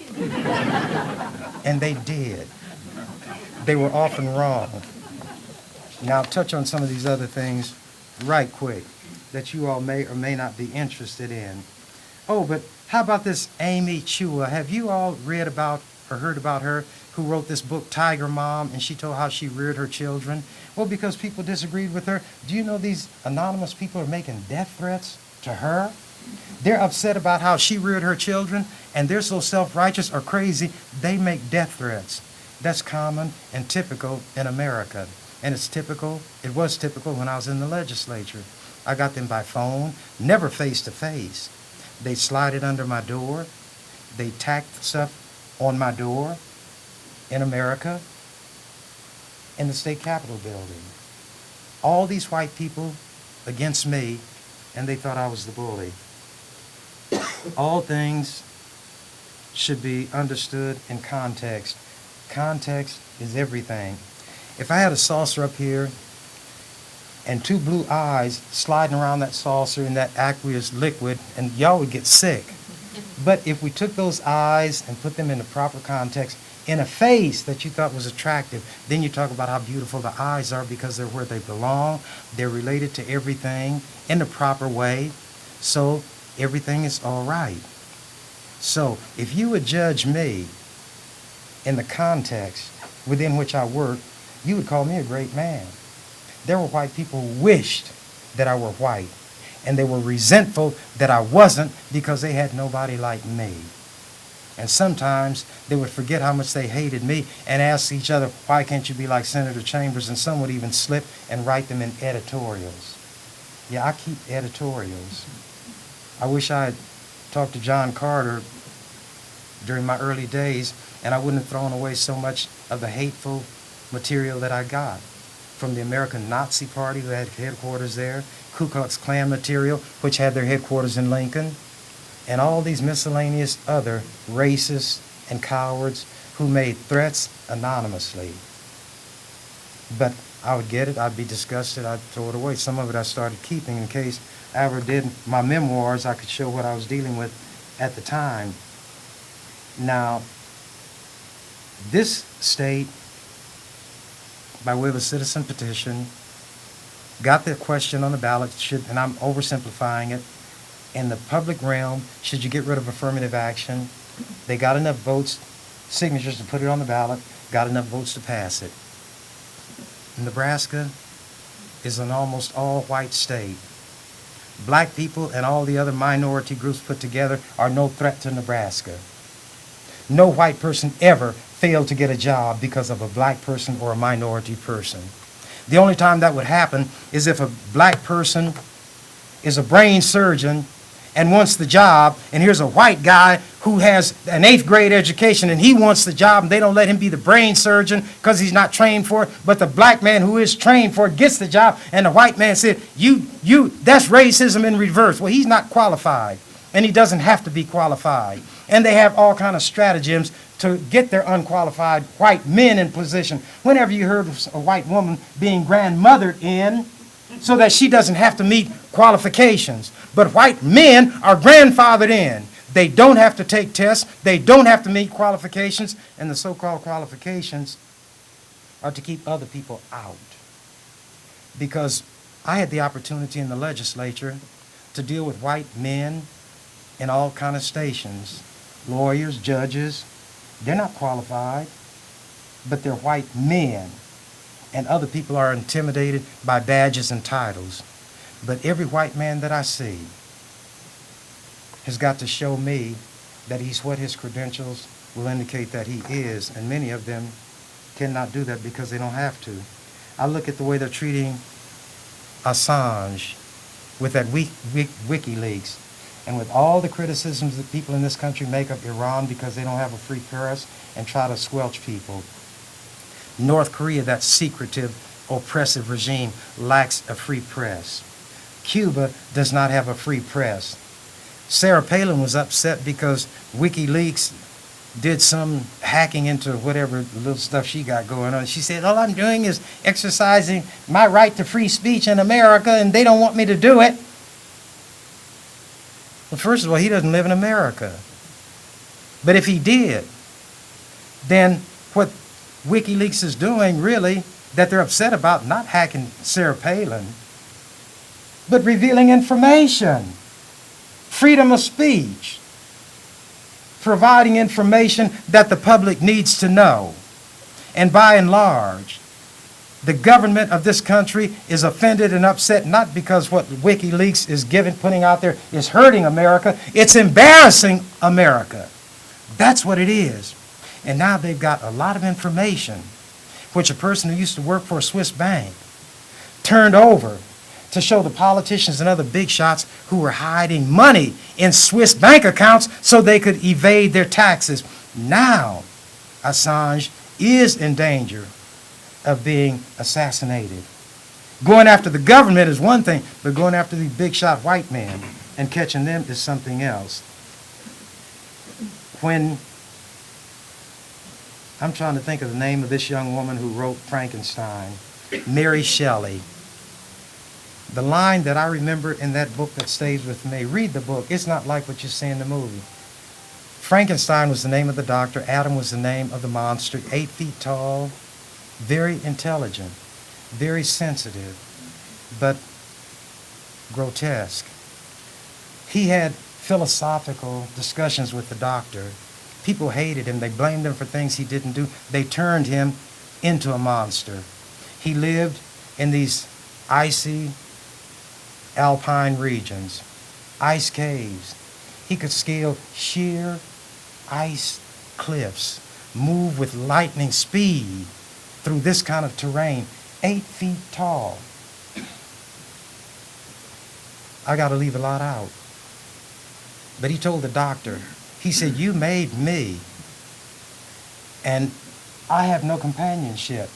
And they did. They were often wrong. Now, I'll touch on some of these other things right quick that you all may or may not be interested in. Oh, but how about this Amy Chua? Have you all read about or heard about her, who wrote this book, Tiger Mom, and she told how she reared her children? Well, because people disagreed with her. Do you know these anonymous people are making death threats to her? They're upset about how she reared her children, and they're so self-righteous or crazy, they make death threats. That's common and typical in America. And it was typical when I was in the legislature. I got them by phone, never face-to-face. They slide it under my door. They tack stuff on my door in America, in the state capitol building. All these white people against me, and they thought I was the bully. All things should be understood in context. Context is everything. If I had a saucer up here and two blue eyes sliding around that saucer in that aqueous liquid, and y'all would get sick. But if we took those eyes and put them in the proper context, in a face that you thought was attractive, then you talk about how beautiful the eyes are because they're where they belong. They're related to everything in the proper way, so everything is all right. So if you would judge me in the context within which I work, you would call me a great man. There were white people who wished that I were white, and they were resentful that I wasn't because they had nobody like me. And sometimes they would forget how much they hated me and ask each other, why can't you be like Senator Chambers? And some would even slip and write them in editorials. Yeah, I keep editorials. I wish I had talked to John Carter during my early days, and I wouldn't have thrown away so much of the hateful material that I got from the American Nazi Party, who had headquarters there, Ku Klux Klan material, which had their headquarters in Lincoln, and all these miscellaneous other racists and cowards who made threats anonymously. But I would get it, I'd be disgusted, I'd throw it away. Some of it I started keeping in case I ever did my memoirs, I could show what I was dealing with at the time. Now, this state, by way of a citizen petition, got the question on the ballot, and I'm oversimplifying it, in the public realm, should you get rid of affirmative action? They got enough votes, signatures to put it on the ballot, got enough votes to pass it. Nebraska is an almost all-white state. Black people and all the other minority groups put together are no threat to Nebraska. No white person ever failed to get a job because of a black person or a minority person. The only time that would happen is if a black person is a brain surgeon and wants the job, and here's a white guy who has an 8th grade education and he wants the job, and they don't let him be the brain surgeon because he's not trained for it, but the black man who is trained for it gets the job, and the white man said, you, that's racism in reverse. Well, he's not qualified. and he doesn't have to be qualified. And they have all kind of stratagems to get their unqualified white men in position. Whenever you heard of a white woman being grandmothered in, so that she doesn't have to meet qualifications. But white men are grandfathered in. They don't have to take tests. They don't have to meet qualifications. And the so-called qualifications are to keep other people out. Because I had the opportunity in the legislature to deal with white men in all kind of stations. Lawyers, judges, they're not qualified, but they're white men. And other people are intimidated by badges and titles. But every white man that I see has got to show me that he's what his credentials will indicate that he is, and many of them cannot do that because they don't have to. I look at the way they're treating Assange with that WikiLeaks, and with all the criticisms that people in this country make of Iran because they don't have a free press and try to squelch people. North Korea, that secretive, oppressive regime, lacks a free press. Cuba does not have a free press. Sarah Palin was upset because WikiLeaks did some hacking into whatever little stuff she got going on. She said, all I'm doing is exercising my right to free speech in America, and they don't want me to do it. Well, first of all, he doesn't live in America. But if he did, then what WikiLeaks is doing, really, that they're upset about, not hacking Sarah Palin, but revealing information. Freedom of speech. Providing information that the public needs to know. And by and large, the government of this country is offended and upset not because what WikiLeaks is putting out there is hurting America. It's embarrassing America. That's what it is. And now they've got a lot of information, which a person who used to work for a Swiss bank turned over to show the politicians and other big shots who were hiding money in Swiss bank accounts so they could evade their taxes. Now, Assange is in danger of being assassinated. Going after the government is one thing, but going after these big shot white men and catching them is something else. When I'm trying to think of the name of this young woman who wrote Frankenstein, Mary Shelley. The line that I remember in that book that stays with me, read the book, it's not like what you see in the movie. Frankenstein was the name of the doctor, Adam was the name of the monster, 8 feet tall, very intelligent, very sensitive, but grotesque. He had philosophical discussions with the doctor. People hated him. They blamed him for things he didn't do. They turned him into a monster. He lived in these icy alpine regions, ice caves. He could scale sheer ice cliffs, move with lightning speed through this kind of terrain, 8 feet tall. I got to leave a lot out. But he told the doctor, he said, you made me, and I have no companionship.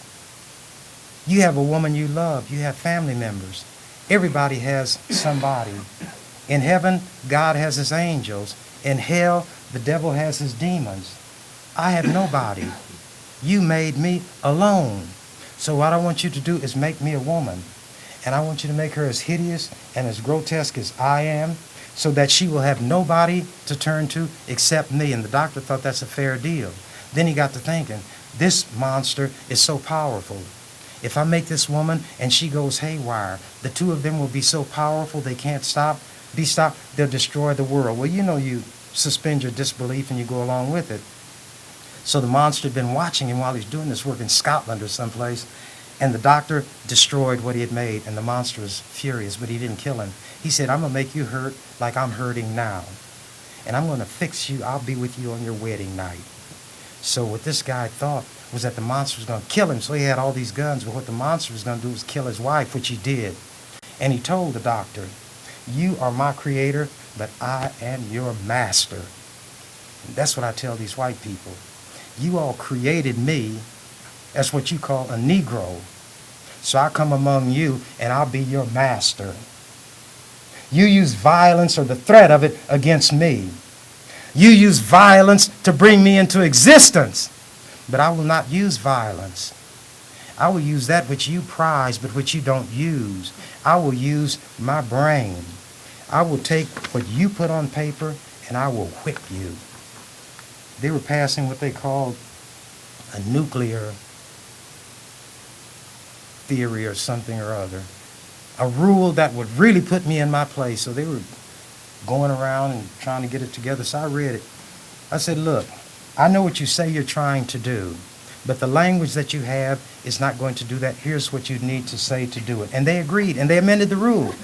You have a woman you love. You have family members. Everybody has somebody. In heaven, God has his angels. In hell, the devil has his demons. I have nobody. You made me alone. So what I want you to do is make me a woman. And I want you to make her as hideous and as grotesque as I am, so that she will have nobody to turn to except me. And the doctor thought that's a fair deal. Then he got to thinking, this monster is so powerful. If I make this woman and she goes haywire, the two of them will be so powerful they can't be stopped. They'll destroy the world. Well, you know, you suspend your disbelief and you go along with it. So the monster had been watching him while he's doing this work in Scotland or someplace, and the doctor destroyed what he had made, and the monster was furious, but he didn't kill him. He said, I'm going to make you hurt like I'm hurting now, and I'm going to fix you. I'll be with you on your wedding night. So what this guy thought was that the monster was going to kill him, so he had all these guns, but what the monster was going to do was kill his wife, which he did. And he told the doctor, you are my creator, but I am your master. And that's what I tell these white people. You all created me as what you call a Negro. So I come among you and I'll be your master. You use violence or the threat of it against me. You use violence to bring me into existence. But I will not use violence. I will use that which you prize but which you don't use. I will use my brain. I will take what you put on paper and I will whip you. They were passing what they called a nuclear theory or something or other. A rule that would really put me in my place. So they were going around and trying to get it together. So I read it. I said, look, I know what you say you're trying to do, but the language that you have is not going to do that. Here's what you need to say to do it. And they agreed, and they amended the rule.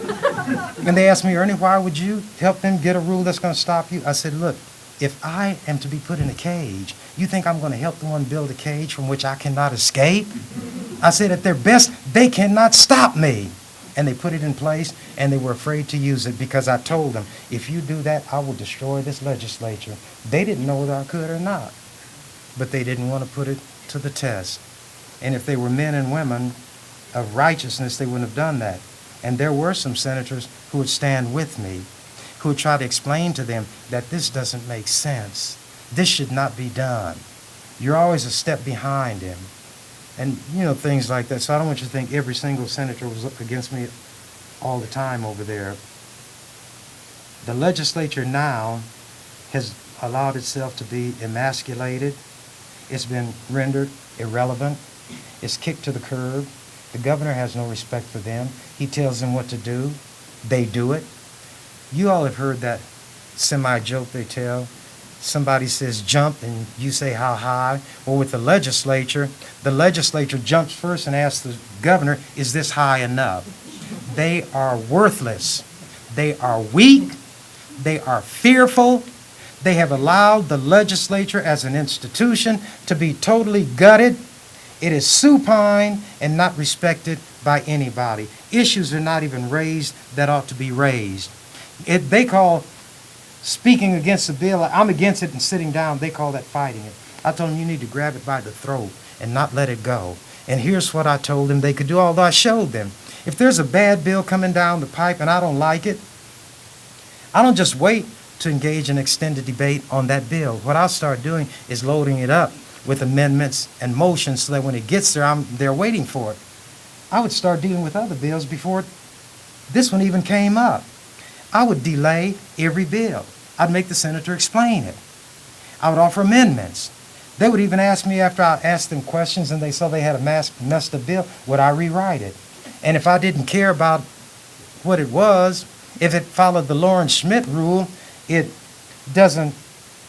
And they asked me, Ernie, why would you help them get a rule that's going to stop you? I said, look, if I am to be put in a cage, you think I'm going to help the one build a cage from which I cannot escape? I said, at their best, they cannot stop me. And they put it in place, and they were afraid to use it because I told them, if you do that, I will destroy this legislature. They didn't know whether I could or not, but they didn't want to put it to the test. And if they were men and women of righteousness, they wouldn't have done that. And there were some senators who would stand with me, who would try to explain to them that this doesn't make sense. This should not be done. You're always a step behind him. And, things like that. So I don't want you to think every single senator was up against me all the time over there. The legislature now has allowed itself to be emasculated. It's been rendered irrelevant. It's kicked to the curb. The governor has no respect for them. He tells them what to do. They do it. You all have heard that semi-joke they tell. Somebody says jump and you say how high. Well, with the legislature jumps first and asks the governor, is this high enough? They are worthless. They are weak. They are fearful. They have allowed the legislature as an institution to be totally gutted. It is supine and not respected by anybody. Issues are not even raised that ought to be raised. They call speaking against a bill, I'm against it and sitting down, they call that fighting it. I told them you need to grab it by the throat and not let it go. And here's what I told them they could do, although I showed them. If there's a bad bill coming down the pipe and I don't like it, I don't just wait to engage in extended debate on that bill. What I'll start doing is loading it up with amendments and motions so that when it gets there, they're waiting for it. I would start dealing with other bills before this one even came up. I would delay every bill. I'd make the senator explain it. I would offer amendments. They would even ask me after I asked them questions and they saw they had a messed up bill, would I rewrite it? And if I didn't care about what it was, if it followed the Lawrence Schmidt rule, it doesn't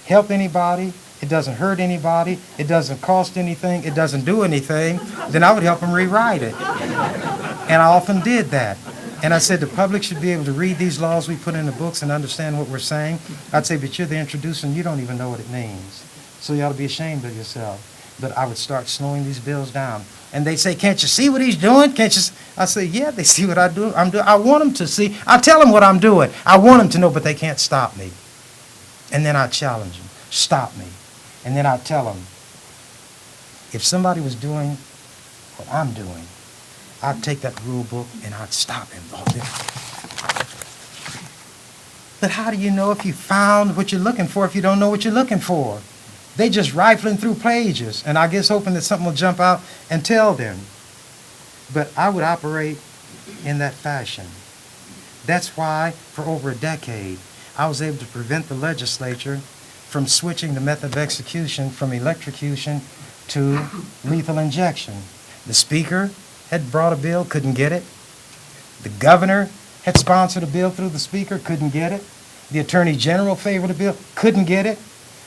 help anybody, it doesn't hurt anybody, it doesn't cost anything, it doesn't do anything, then I would help them rewrite it. And I often did that. And I said the public should be able to read these laws we put in the books and understand what we're saying. I'd say, but you're the introducer and you don't even know what it means. So you ought to be ashamed of yourself. But I would start slowing these bills down. And they'd say, can't you see what he's doing? Can't you? I say, yeah, they see what I'm doing. I want them to see. I tell them what I'm doing. I want them to know, but they can't stop me. And then I challenge them, stop me. And then I tell them, if somebody was doing what I'm doing, I'd take that rule book and I'd stop him. But how do you know if you found what you're looking for if you don't know what you're looking for? They just rifling through pages, and I guess hoping that something will jump out and tell them. But I would operate in that fashion. That's why, for over a decade, I was able to prevent the legislature from switching the method of execution from electrocution to lethal injection. The speaker had brought a bill, couldn't get it. The governor had sponsored a bill through the speaker, couldn't get it. The attorney general favored a bill, couldn't get it.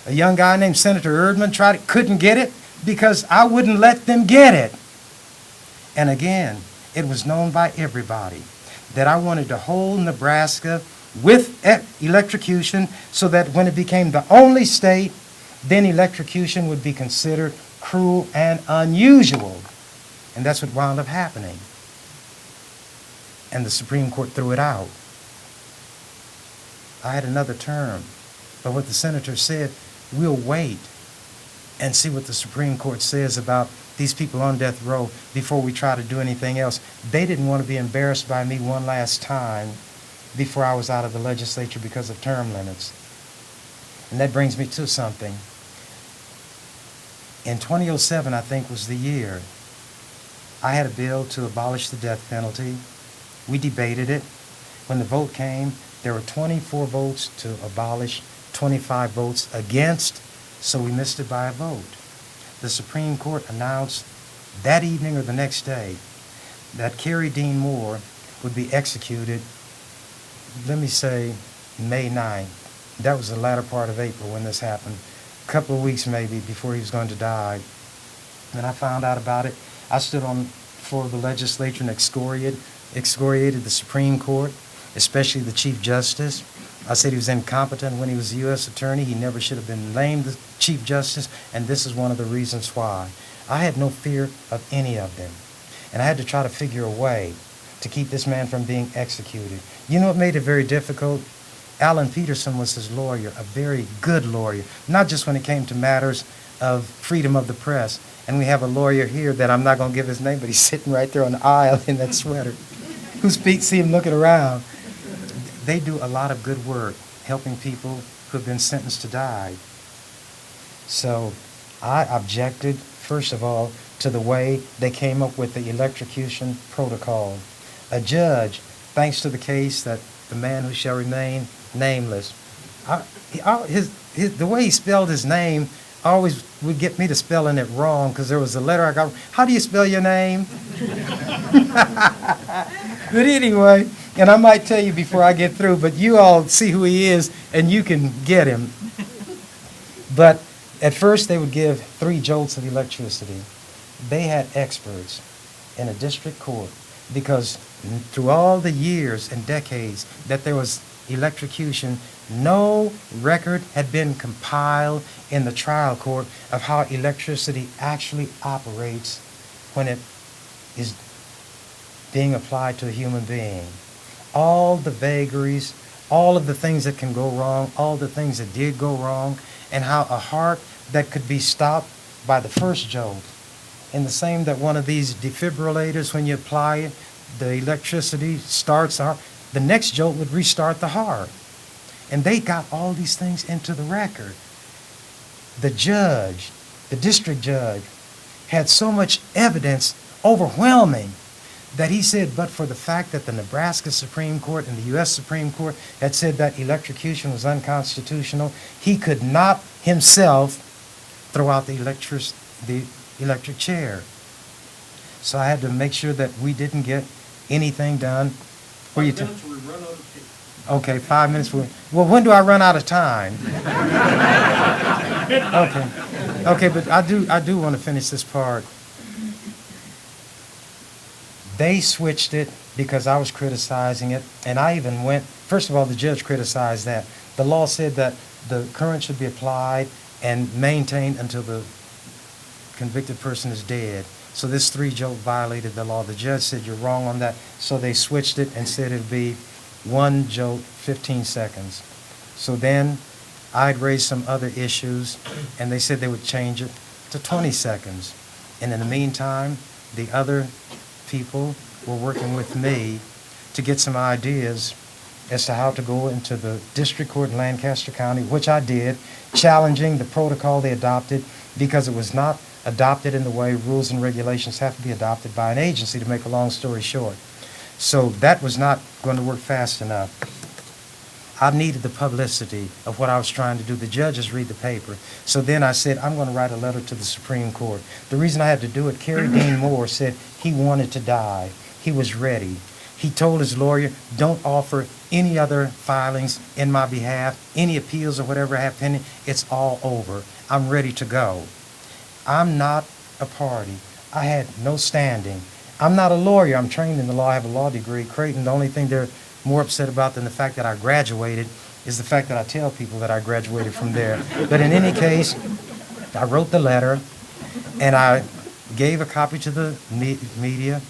A young guy named Senator Erdman tried it, couldn't get it because I wouldn't let them get it. And again, it was known by everybody that I wanted to hold Nebraska with electrocution so that when it became the only state, then electrocution would be considered cruel and unusual. And that's what wound up happening. And the Supreme Court threw it out. I had another term. But what the senator said, we'll wait and see what the Supreme Court says about these people on death row before we try to do anything else. They didn't want to be embarrassed by me one last time before I was out of the legislature because of term limits. And that brings me to something. In 2007, I think, was the year, I had a bill to abolish the death penalty. We debated it. When the vote came, there were 24 votes to abolish, 25 votes against, so we missed it by a vote. The Supreme Court announced that evening or the next day that Carrie Dean Moore would be executed, let me say, May 9th. That was the latter part of April when this happened. A couple of weeks maybe before he was going to die. When I found out about it, I stood on the floor of the legislature and excoriated the Supreme Court, especially the Chief Justice. I said he was incompetent when he was the U.S. Attorney. He never should have been named the Chief Justice, and this is one of the reasons why. I had no fear of any of them, and I had to try to figure a way to keep this man from being executed. You know what made it very difficult? Alan Peterson was his lawyer, a very good lawyer, not just when it came to matters of freedom of the press. And we have a lawyer here that I'm not going to give his name, but he's sitting right there on the aisle in that sweater. Who speaks, see him looking around. They do a lot of good work helping people who have been sentenced to die. So I objected, first of all, to the way they came up with the electrocution protocol. A judge, thanks to the case that the man who shall remain nameless, the way he spelled his name always would get me to spelling it wrong because there was a letter I got. How do you spell your name? But anyway, and I might tell you before I get through, but you all see who he is and you can get him. But at first they would give 3 jolts of electricity. They had experts in a district court because through all the years and decades that there was electrocution, no record had been compiled in the trial court of how electricity actually operates when it is being applied to a human being. All the vagaries, all of the things that can go wrong, all the things that did go wrong, and how a heart that could be stopped by the first jolt, and the same that one of these defibrillators, when you apply it, the electricity starts the heart, the next jolt would restart the heart. And they got all these things into the record. The judge, the district judge, had so much evidence, overwhelming, that he said, but for the fact that the Nebraska Supreme Court and the U.S. Supreme Court had said that electrocution was unconstitutional, he could not himself throw out the electric chair. So I had to make sure that we didn't get anything done. 5 minutes, we run out of tape. Okay, 5 minutes. Well, when do I run out of time? Okay, but I do want to finish this part. They switched it because I was criticizing it, and I even went, first of all, the judge criticized that. The law said that the current should be applied and maintained until the convicted person is dead. So this 3-jolt violated the law. The judge said, you're wrong on that. So they switched it and said it'd be 1 jolt, 15 seconds. So then I'd raised some other issues, and they said they would change it to 20 seconds. And in the meantime, the other people were working with me to get some ideas as to how to go into the district court in Lancaster County, which I did, challenging the protocol they adopted because it was not adopted in the way rules and regulations have to be adopted by an agency, to make a long story short. So that was not going to work fast enough. I needed the publicity of what I was trying to do. The judges read the paper. So then I said, I'm going to write a letter to the Supreme Court. The reason I had to do it, Carrie Dean Moore said he wanted to die. He was ready. He told his lawyer, don't offer any other filings in my behalf, any appeals or whatever I have pending. It's all over. I'm ready to go. I'm not a party. I had no standing. I'm not a lawyer. I'm trained in the law. I have a law degree. Creighton, the only thing they're more upset about than the fact that I graduated is the fact that I tell people that I graduated from there. But in any case, I wrote the letter, and I gave a copy to the media,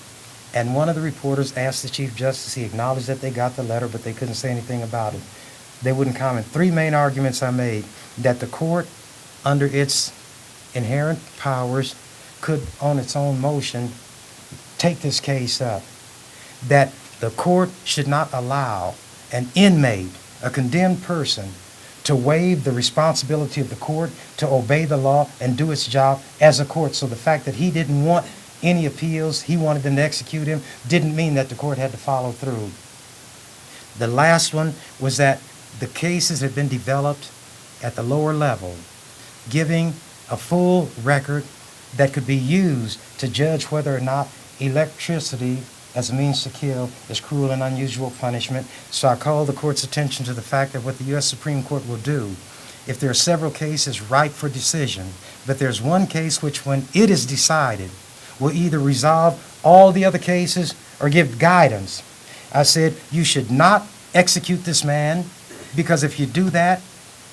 and one of the reporters asked the Chief Justice. He acknowledged that they got the letter, but they couldn't say anything about it. They wouldn't comment. 3 main arguments I made: that the court, under its inherent powers, could, on its own motion, take this case up; that the court should not allow an inmate, a condemned person, to waive the responsibility of the court, to obey the law and do its job as a court. So the fact that he didn't want any appeals, he wanted them to execute him, didn't mean that the court had to follow through. The last one was that the cases had been developed at the lower level, giving a full record that could be used to judge whether or not electricity as a means to kill is cruel and unusual punishment. So I call the court's attention to the fact that what the U.S. Supreme Court will do, if there are several cases ripe for decision, but there's one case which, when it is decided, will either resolve all the other cases or give guidance. I said, you should not execute this man, because if you do that,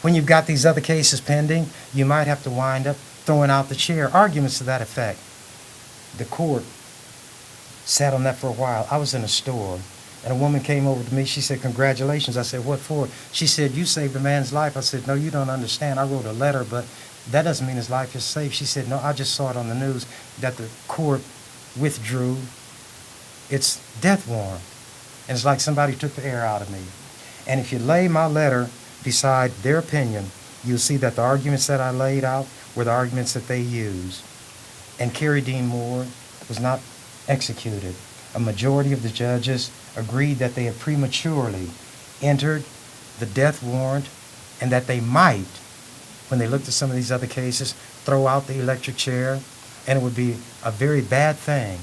when you've got these other cases pending, you might have to wind up throwing out the chair. Arguments to that effect. The court sat on that for a while. I was in a store, and a woman came over to me. She said, congratulations. I said, what for? She said, you saved a man's life. I said, no, you don't understand. I wrote a letter, but that doesn't mean his life is saved. She said, no, I just saw it on the news that the court withdrew its death warrant. And it's like somebody took the air out of me. And if you lay my letter beside their opinion, you'll see that the arguments that I laid out were the arguments that they used. And Carrie Dean Moore was not executed. A majority of the judges agreed that they had prematurely entered the death warrant, and that they might, when they looked at some of these other cases, throw out the electric chair, and it would be a very bad thing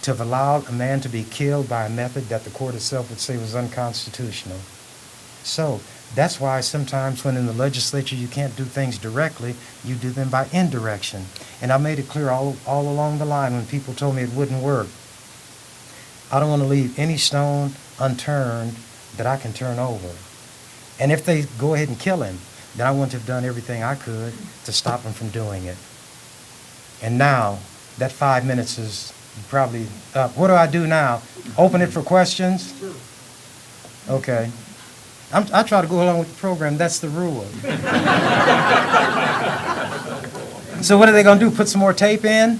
to have allowed a man to be killed by a method that the court itself would say was unconstitutional. So that's why sometimes when in the legislature you can't do things directly, you do them by indirection. And I made it clear all along the line when people told me it wouldn't work. I don't want to leave any stone unturned that I can turn over. And if they go ahead and kill him, then I want to have done everything I could to stop him from doing it. And now, that 5 minutes is probably up. What do I do now? Open it for questions? Okay. I try to go along with the program. That's the rule. So what are they going to do? Put some more tape in?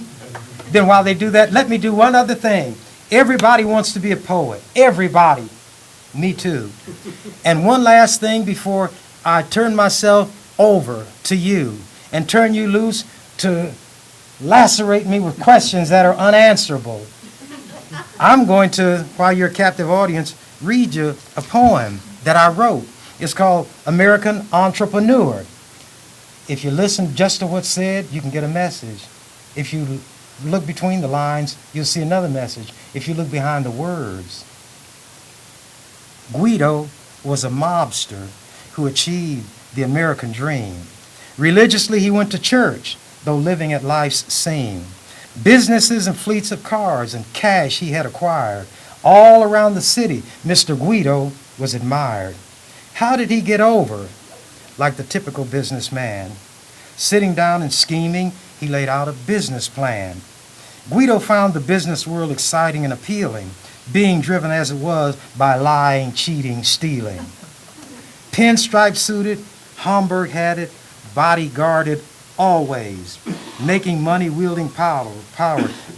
Then while they do that, let me do one other thing. Everybody wants to be a poet. Everybody. Me too. And one last thing before I turn myself over to you and turn you loose to lacerate me with questions that are unanswerable. I'm going to, while you're a captive audience, read you a poem that I wrote. It's called American Entrepreneur. If you listen just to what's said, you can get a message. If you look between the lines, you'll see another message. If you look behind the words, Guido was a mobster who achieved the American dream. Religiously, he went to church, though living at life's scene. Businesses and fleets of cars and cash he had acquired. All around the city, Mr. Guido was admired. How did he get over? Like the typical businessman. Sitting down and scheming, he laid out a business plan. Guido found the business world exciting and appealing, being driven as it was by lying, cheating, stealing. Pinstripe suited, Homburg hatted, bodyguarded always, making money, wielding power.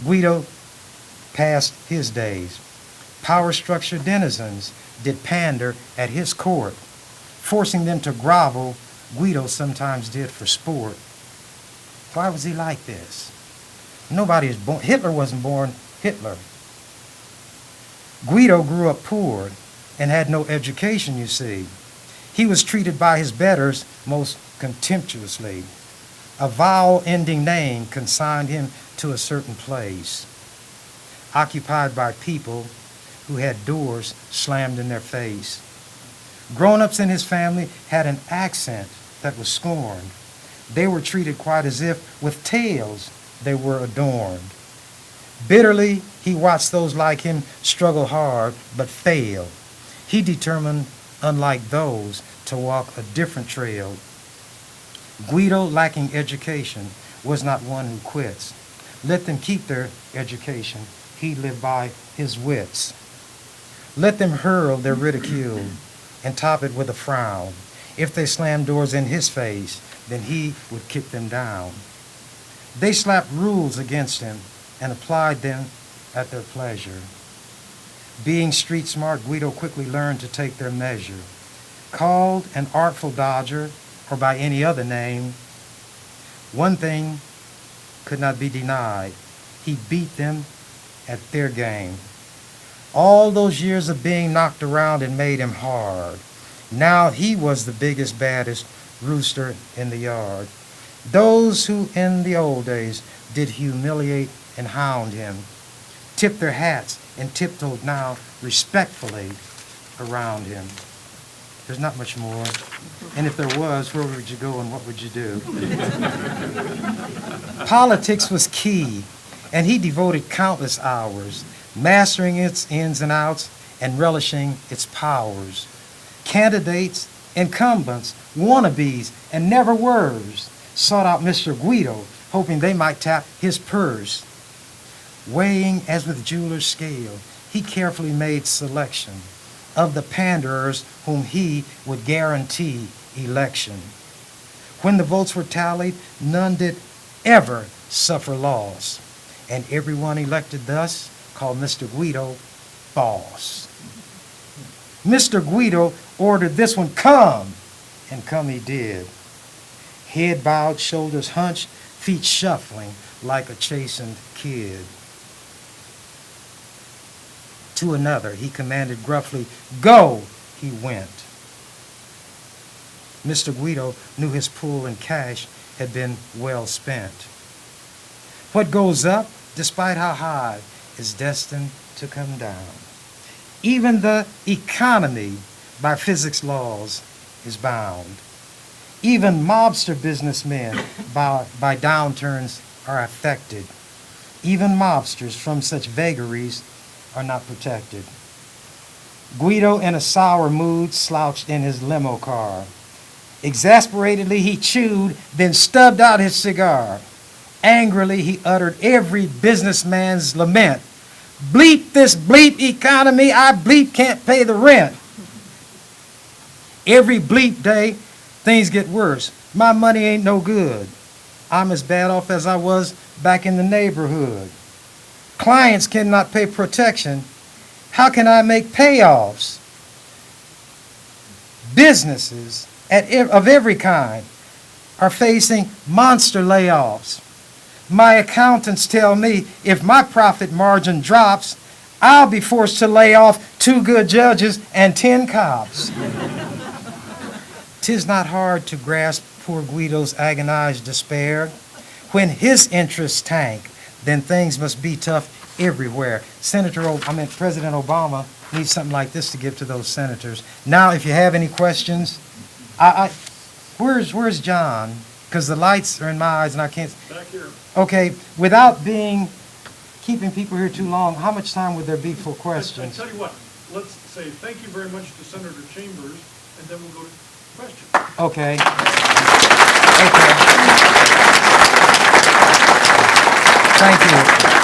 Guido passed his days. Power structure denizens did pander at his court, forcing them to grovel. Guido sometimes did for sport. Why was he like this? Nobody is born. Hitler wasn't born Hitler. Guido grew up poor and had no education, you see. He was treated by his betters most contemptuously. A vowel-ending name consigned him to a certain place, occupied by people who had doors slammed in their face. Grown-ups in his family had an accent that was scorned. They were treated quite as if with tails they were adorned. Bitterly, he watched those like him struggle hard but fail. He determined, unlike those, to walk a different trail. Guido, lacking education, was not one who quits. Let them keep their education. He lived by his wits. Let them hurl their ridicule and top it with a frown. If they slammed doors in his face, then he would kick them down. They slapped rules against him and applied them at their pleasure. Being street smart, Guido quickly learned to take their measure. Called an artful dodger, or by any other name, one thing could not be denied. He beat them at their game. All those years of being knocked around had made him hard. Now he was the biggest, baddest rooster in the yard. Those who in the old days did humiliate and hound him tipped their hats and tiptoed now respectfully around him. There's not much more. And if there was, where would you go and what would you do? Politics was key, and he devoted countless hours mastering its ins and outs and relishing its powers. Candidates, incumbents, wannabes, and never-were's sought out Mr. Guido, hoping they might tap his purse. Weighing as with jeweler's scale, he carefully made selection of the panderers whom he would guarantee election. When the votes were tallied, none did ever suffer loss, and everyone elected thus called Mr. Guido boss. Mr. Guido ordered this one, come, and come he did. Head bowed, shoulders hunched, feet shuffling like a chastened kid. To another he commanded gruffly, go, he went. Mr. Guido knew his pool in cash had been well spent. What goes up, despite how high, is destined to come down. Even the economy, by physics laws, is bound. Even mobster businessmen by downturns are affected. Even mobsters from such vagaries are not protected. Guido, in a sour mood, slouched in his limo car. Exasperatedly he chewed, then stubbed out his cigar. Angrily he uttered every businessman's lament. Bleep this bleep economy, I bleep can't pay the rent. Every bleep day, things get worse. My money ain't no good. I'm as bad off as I was back in the neighborhood. Clients cannot pay protection. How can I make payoffs? Businesses of every kind are facing monster layoffs. My accountants tell me if my profit margin drops, I'll be forced to lay off 2 good judges and 10 cops. 'Tis not hard to grasp poor Guido's agonized despair. When his interests tank, then things must be tough everywhere. President Obama needs something like this to give to those senators. Now, if you have any questions, where's John? Because the lights are in my eyes and I can't. Back here. Okay, without keeping people here too long, how much time would there be for I questions? tell you what, let's say thank you very much to Senator Chambers, and then we'll go to questions. Okay. Okay. Thank you.